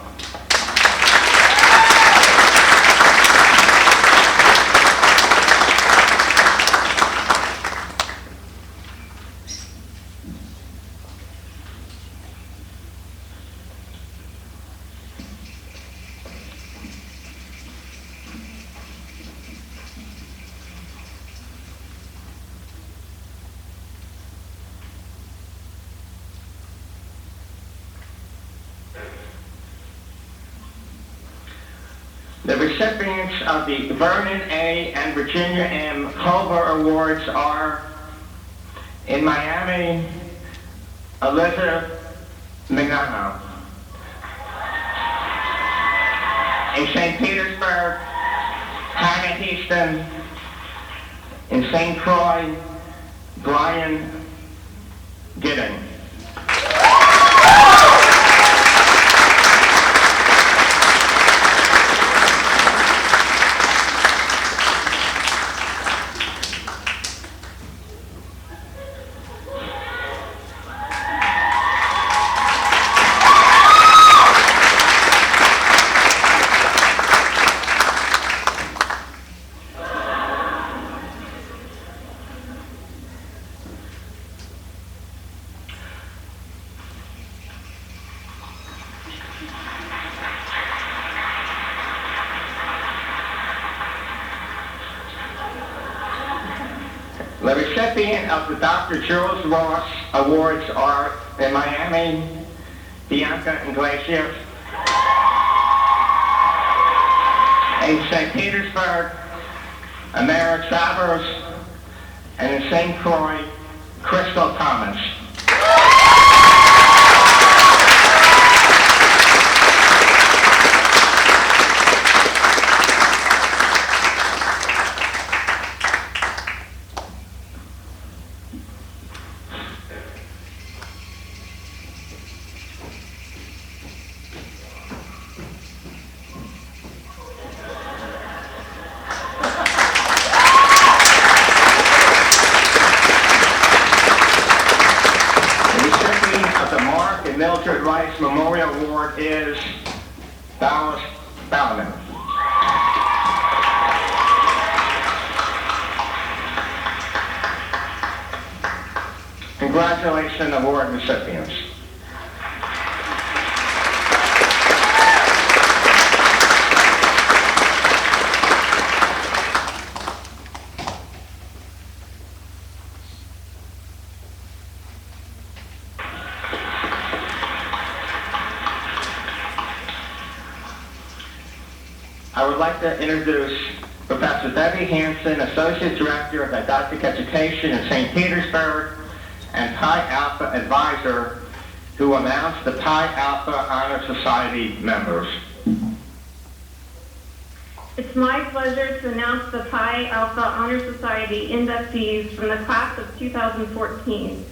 The recipients of the Vernon A. and Virginia M. Culver Awards are, in Miami, Elizabeth Mignano. In St. Petersburg, Hannah Heaston. In St. Croix, Brian Gidding. The recipient of the Dr. Jules Ross Awards are, in Miami, Bianca Iglesias. In St. Petersburg, Amara Travers. And in St. Croix, Crystal Thomas. Mildred Rice Memorial Award is Dallas Bauman. Congratulations, award recipients. I would like to introduce Professor Debbie Hansen, Associate Director of Didactic Education in St. Petersburg, and Pi Alpha Advisor, who announced the Pi Alpha Honor Society members. It's my pleasure to announce the Pi Alpha Honor Society inductees from the class of 2014.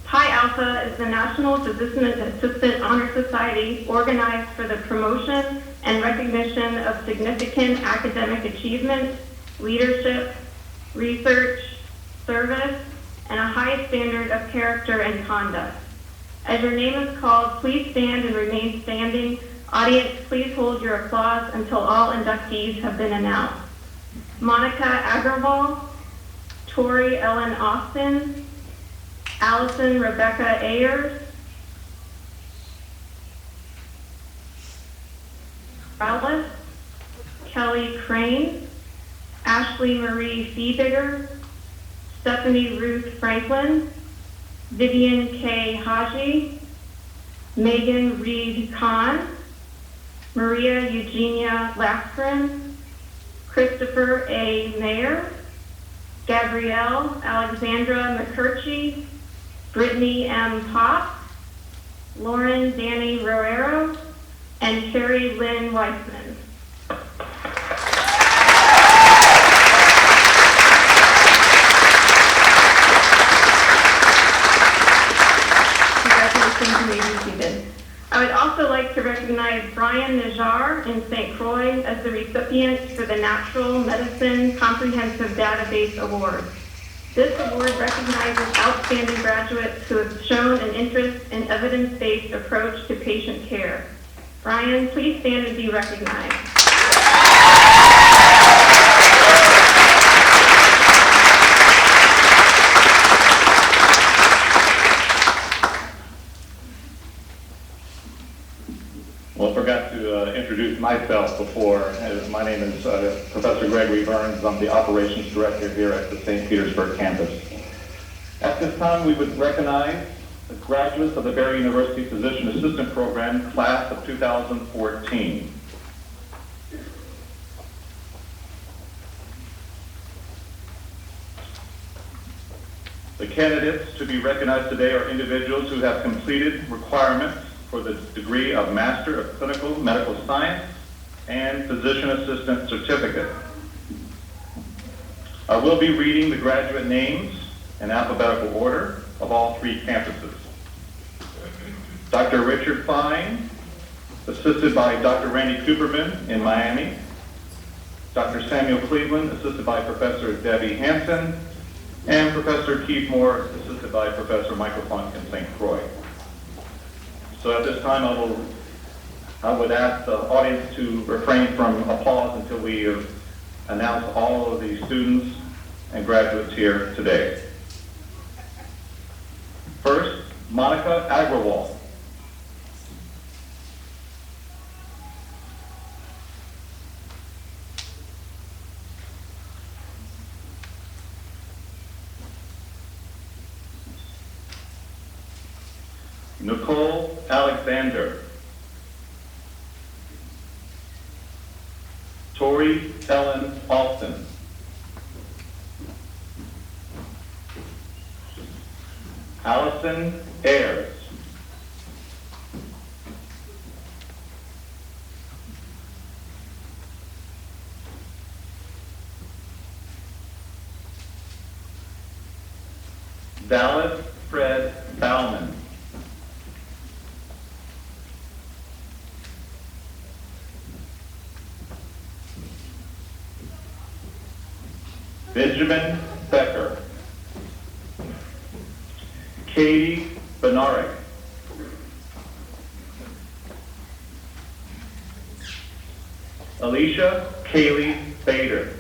Pi Alpha is the National Physician Assistant Honor Society organized for the promotion and recognition of significant academic achievement, leadership, research, service, and a high standard of character and conduct. As your name is called, please stand and remain standing. Audience, please hold your applause until all inductees have been announced. Monica Agrawal, Tori Ellen Austin, Allison Rebecca Ayers, Alice, Kelly Crane, Ashley Marie Feebigger, Stephanie Ruth Franklin, Vivian K. Haji, Megan Reed Kahn, Maria Eugenia Laskren, Christopher A. Mayer, Gabrielle Alexandra McCurchie, Brittany M. Pop, Lauren Danny Roero, and Carrie Lynn Weissman. Congratulations, you may be seated. I would also like to recognize Brian Najar in St. Croix as the recipient for the Natural Medicine Comprehensive Database Award. This award recognizes outstanding graduates who have shown an interest in evidence-based approach to patient care. Brian, please stand and be recognized. Well, I forgot to introduce myself before. My name is Professor Gregory Burns. I'm the Operations Director here at the St. Petersburg campus. At this time, we would recognize the graduates of the Barry University Physician Assistant Program, class of 2014. The candidates to be recognized today are individuals who have completed requirements for the degree of Master of Clinical Medical Science and Physician Assistant Certificate. I will be reading the graduate names in alphabetical order of all three campuses. Dr. Richard Fine, assisted by Dr. Randy Cooperman in Miami. Dr. Samuel Cleveland, assisted by Professor Debbie Hansen. And Professor Keith Moore, assisted by Professor Michael Funk in St. Croix. So at this time, I would ask the audience to refrain from applause until we have announced all of the students and graduates here today. First, Monica Agrawal. Nicole Alexander. Tori Ellen Austin. Allison Ayers. Dallas Fred Bauman. Benjamin Becker. Katie Benarek. Alicia Kaylee Bader.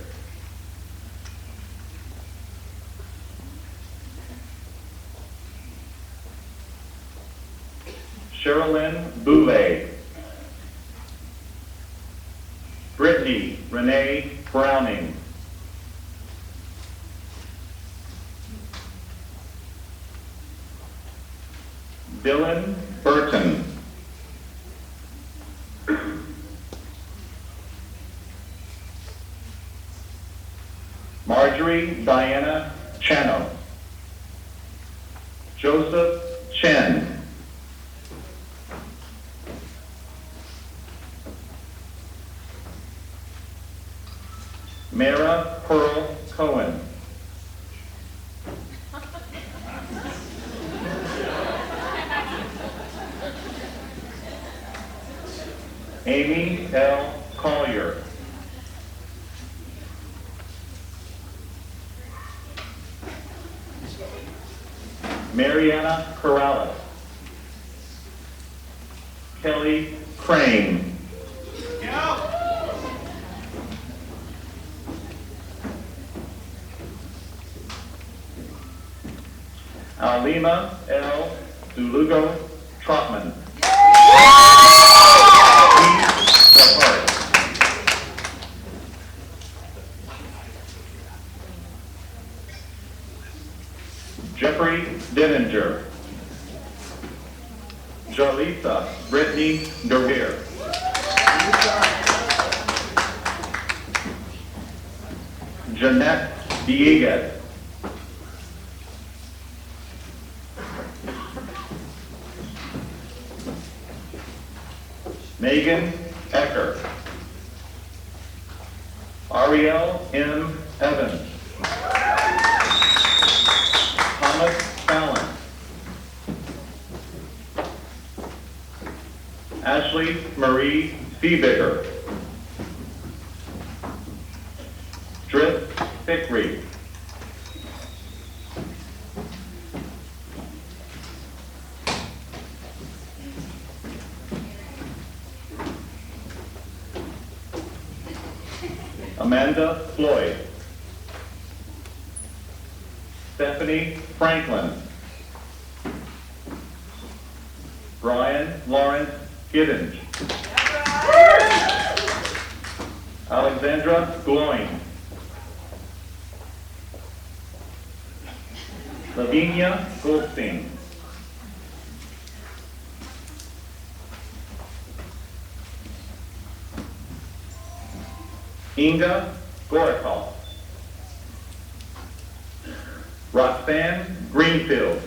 Sherilyn Boulay. Brittany Renee Browning. Dylan Burton. Marjorie Diana Chano. Joseph Chen. Mara Pearl Cohen. Amy L. Collier. Mariana Corrales. Kelly Crane. Alima L. Dulugo Trotman. Jeffrey Denninger. Jalisa Brittany Derweer. Jeanette Dieguez. Megan Ecker. Ariel M. Evans. Thomas Fallon. Ashley Marie Seebiger. Drift Thickery. Amanda Floyd. Stephanie Franklin. Brian Lawrence Giddens. Alexandra Gloin. Lavinia Goldstein. Inga Gorakov. Roxanne Greenfield.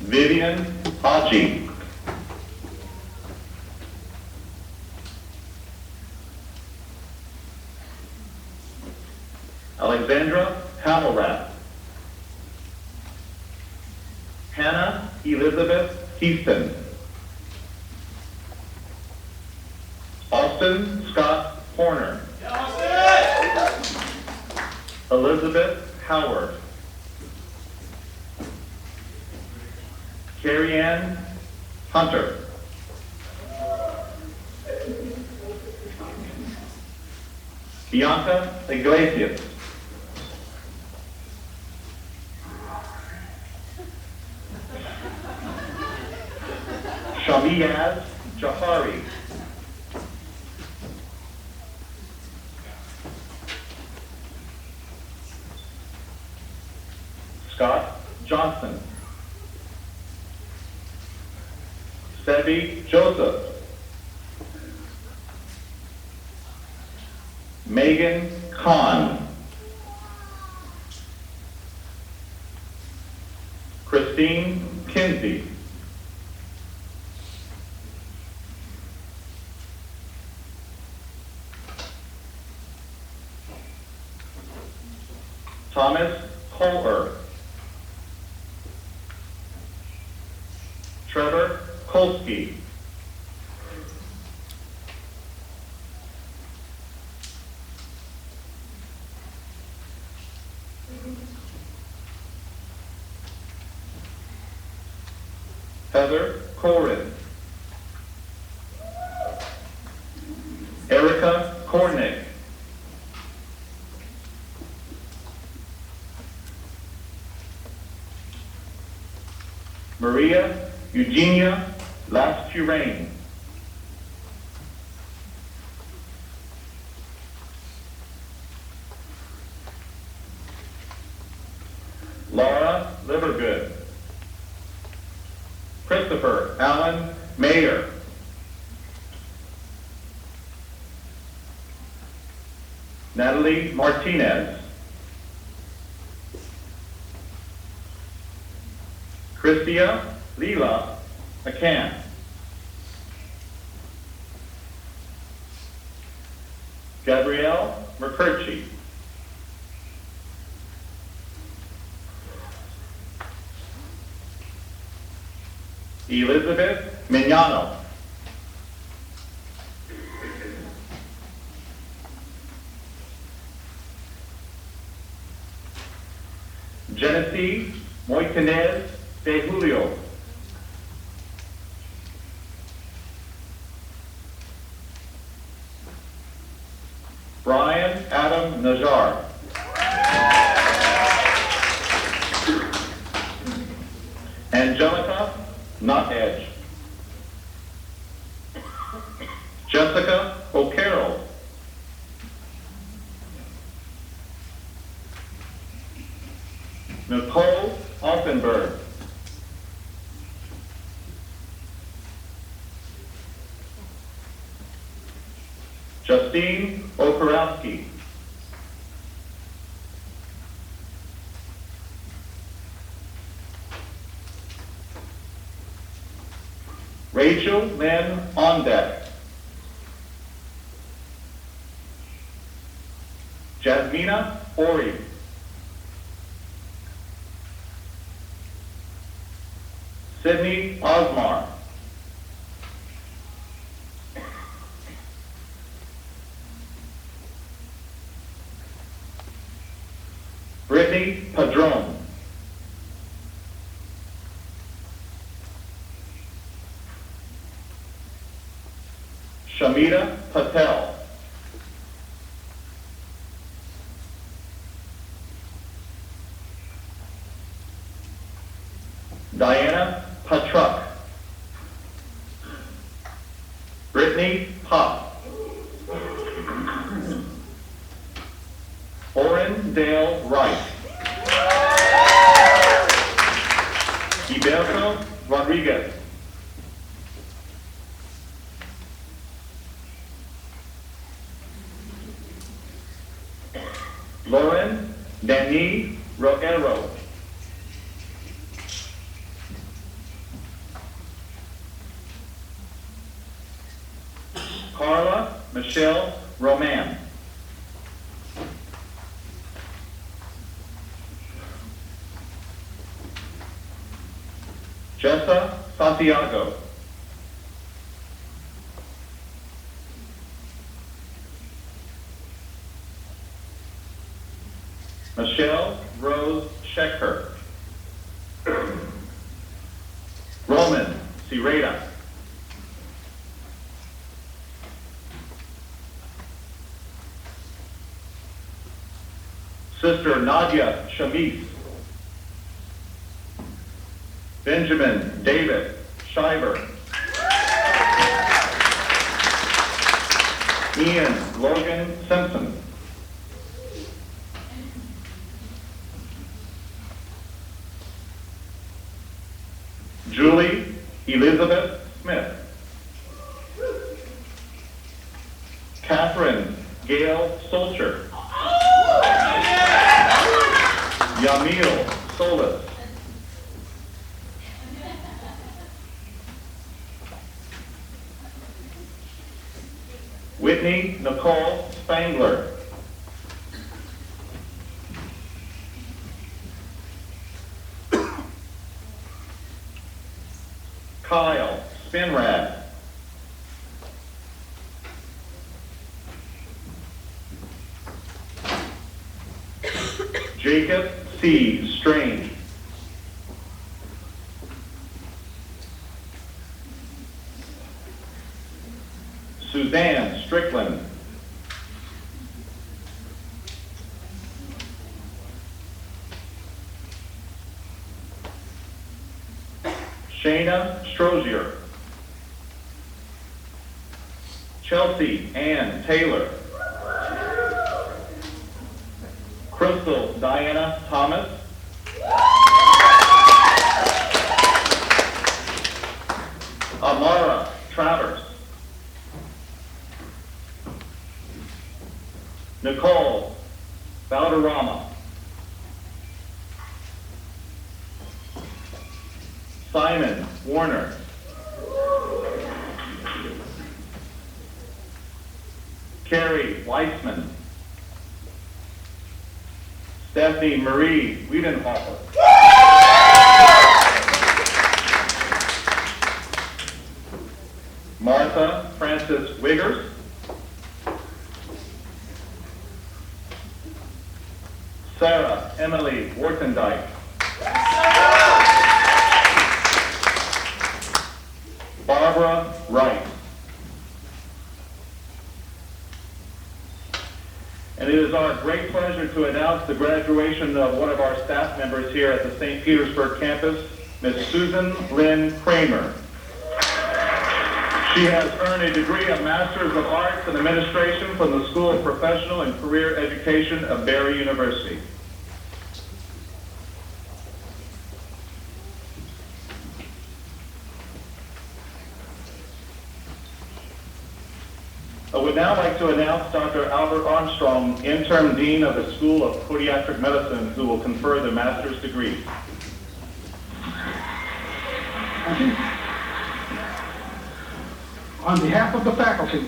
Vivian Haji. Alexandra Hammelrath. Hannah Elizabeth Houston. Austin Scott Horner. Elizabeth Howard. Carrie Ann Hunter. Bianca Iglesias. Shamiyaz Jafari. Scott Johnson. Sebi Joseph. Megan Kahn. Christine Kinsey. Thomas Kohler. Trevor Kolsky. Heather Corin. Erica Kornick. Maria Eugenia Lascurain. Laura Livergood. Christopher Allen Mayer. Natalie Martinez. Christia Leela McCann. Gabrielle McCurchie. Elizabeth Mignano. Genesee Moitinez de Julio. Brian Adam Najar. Angelica Not Edge. Jessica O'Carroll. Nicole Offenberg. Justine Okarowski. Rachel Lynn Ondeck. Jasmina Ori. Sydney Osmar. Brittany Padron. Shamita Patel. Diana Patruck. Brittany Pop. Oren Dale Wright. Iberto Rodriguez. Lauren Dani Roero. Carla Michelle Roman. Jessa Santiago. Michelle Rose Schecker. Roman Sireda. Sister Nadia Shamis. Benjamin David Shiver. Ian Logan Simpson. Julie Elizabeth Smith. Catherine Gail Solcher. Yamil Solis. Whitney Nicole Spangler. Kyle Spinrad. Jacob C. Strange. Suzanne Strickland. Shayna Strozier. Chelsea Ann Taylor. Crystal Diana Thomas. Amara Travers. Nicole Valderrama. Simon Warner. Carrie Weissman. Stephanie Marie Wiedenhofer. Martha Francis Wiggers. Sarah Emily Wortendike. is our great pleasure to announce the graduation of one of our staff members here at the St. Petersburg campus, Ms. Susan Lynn Kramer. She has earned a degree of Master's of Arts in Administration from the School of Professional and Career Education of Barry University. I would now like to announce Dr. Albert Armstrong, Interim Dean of the School of Podiatric Medicine, who will confer the master's degree. Thank you. On behalf of the faculty,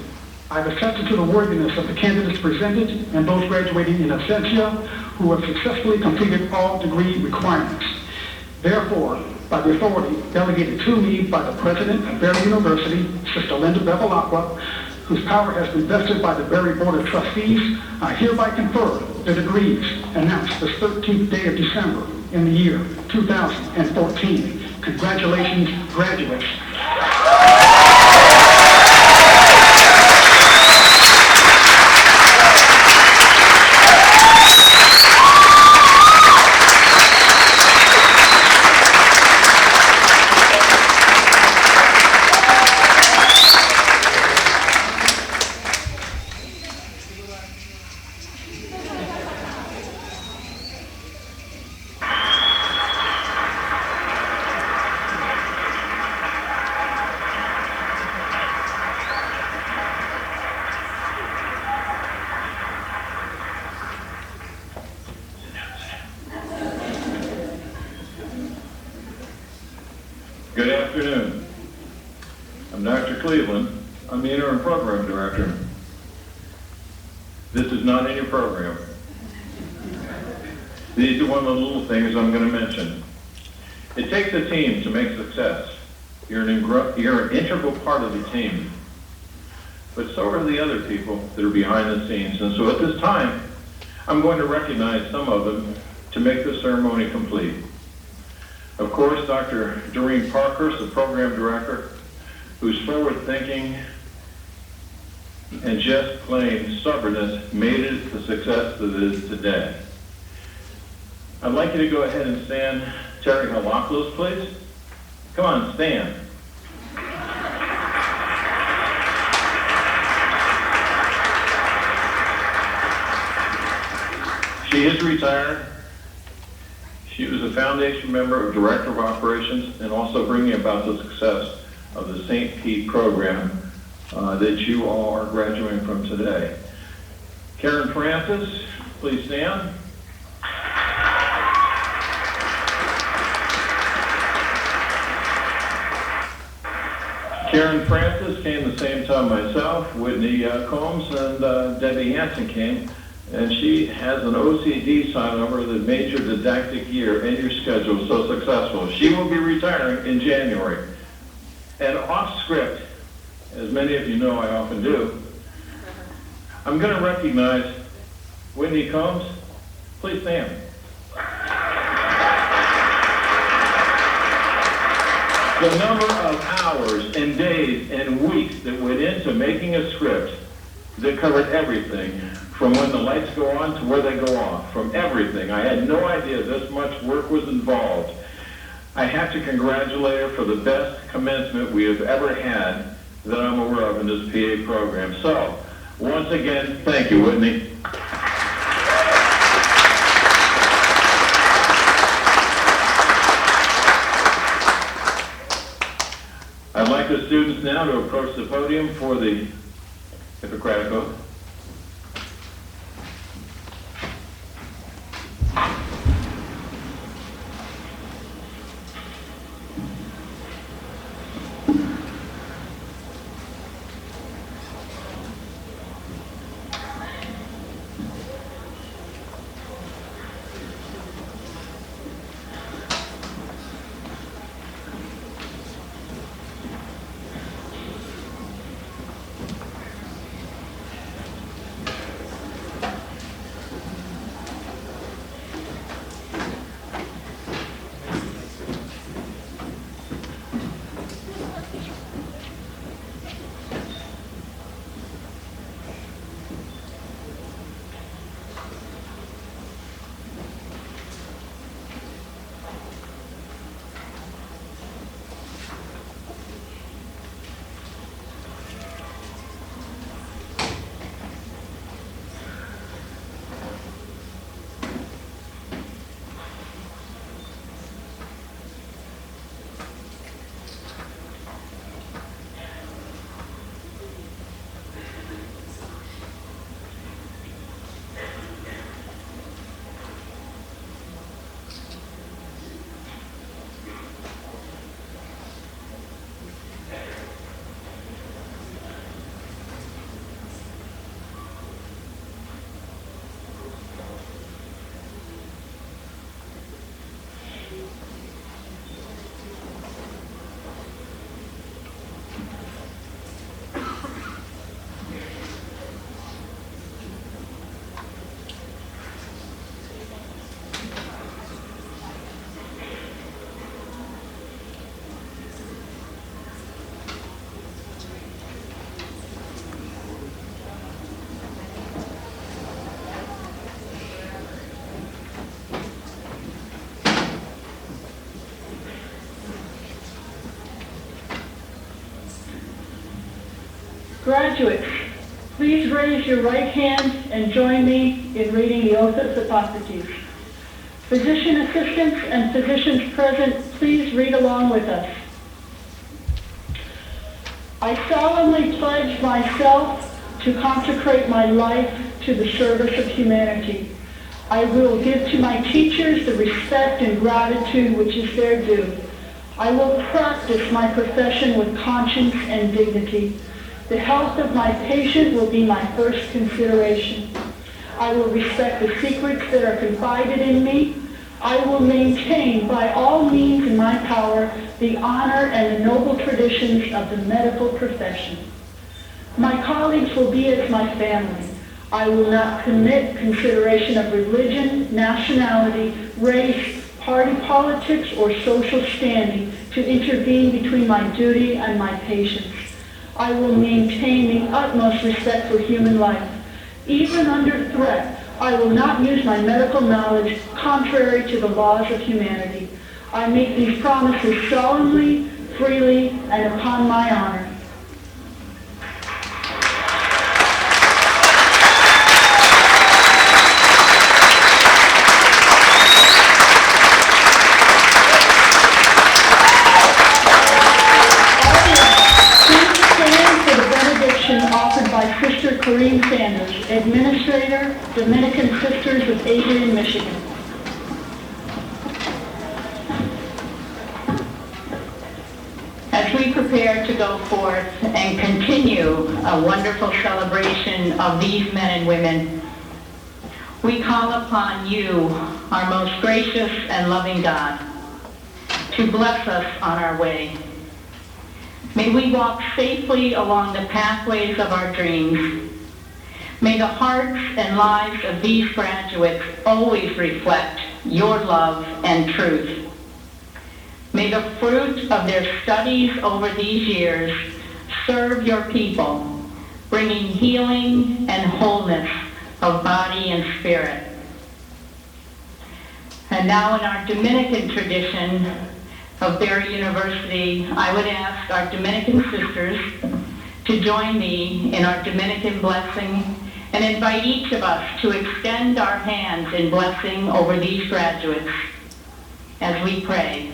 I've attested to the worthiness of the candidates presented and those graduating in absentia who have successfully completed all degree requirements. Therefore, by the authority delegated to me by the President of Barry University, Sister Linda Bevilacqua, whose power has been vested by the Barry Board of Trustees, I hereby confer the degrees announced this 13th day of December in the year 2014. Congratulations, graduates. Good afternoon. I'm Dr. Cleveland. I'm the interim program director. This is not in your program. These are one of the little things I'm going to mention. It takes a team to make success. You're an integral part of the team. But so are the other people that are behind the scenes. And so at this time, I'm going to recognize some of them to make the ceremony complete. Of course, Dr. Doreen Parkhurst, the program director, whose forward-thinking and just plain stubbornness made it the success that it is today. I'd like you to go ahead and stand. Terry Halaklos, please. Come on, stand. She is retired. She was a foundation member, of Director of Operations, and also bringing about the success of the St. Pete program that you all are graduating from today. Karen Francis, please stand. Karen Francis came the same time myself. Whitney Combs and Debbie Hansen came. And she has an OCD sign over that made your didactic year and your schedule so successful. She will be retiring in January. And off script, as many of you know I often do, I'm going to recognize Whitney Combs. Please stand. The number of hours and days and weeks that went into making a script that covered everything, from when the lights go on to where they go off, from everything. I had no idea this much work was involved. I have to congratulate her for the best commencement we have ever had that I'm aware of in this PA program. So, once again, thank you, Whitney. I'd like the students now to approach the podium for the Hippocratic Oath. Graduates, please raise your right hand and join me in reading the oath of Hippocrates. Physician assistants and physicians present, please read along with us. I solemnly pledge myself to consecrate my life to the service of humanity. I will give to my teachers the respect and gratitude which is their due. I will practice my profession with conscience and dignity. The health of my patient will be my first consideration. I will respect the secrets that are confided in me. I will maintain by all means in my power the honor and the noble traditions of the medical profession. My colleagues will be as my family. I will not permit consideration of religion, nationality, race, party politics, or social standing to intervene between my duty and my patients. I will maintain the utmost respect for human life. Even under threat, I will not use my medical knowledge contrary to the laws of humanity. I make these promises solemnly, freely, and upon my honor. Offered by Sister Corrine Sanders, Administrator, Dominican Sisters of Adrian, Michigan. As we prepare to go forth and continue a wonderful celebration of these men and women, we call upon you, our most gracious and loving God, to bless us on our way. May we walk safely along the pathways of our dreams. May the hearts and lives of these graduates always reflect your love and truth. May the fruit of their studies over these years serve your people, bringing healing and wholeness of body and spirit. And now in our Dominican tradition of Berry University, I would ask our Dominican sisters to join me in our Dominican blessing and invite each of us to extend our hands in blessing over these graduates as we pray.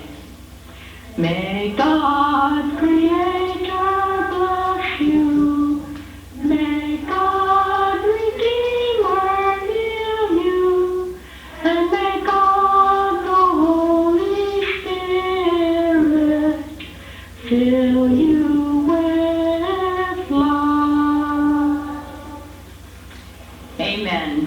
May God, Creator, bless you. May God, Redeemer, heal you. And may God, the Holy Spirit, fill you with love. Amen.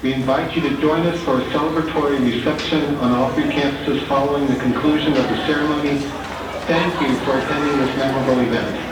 We invite you to join us for a celebratory reception on all three campuses following the conclusion of the ceremony. Thank you for attending this memorable event.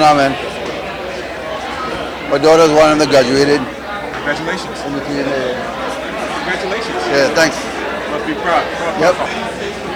on, man? My daughter's one of them that graduated. Congratulations. In between, Congratulations. yeah, thanks. Must be proud. Yep.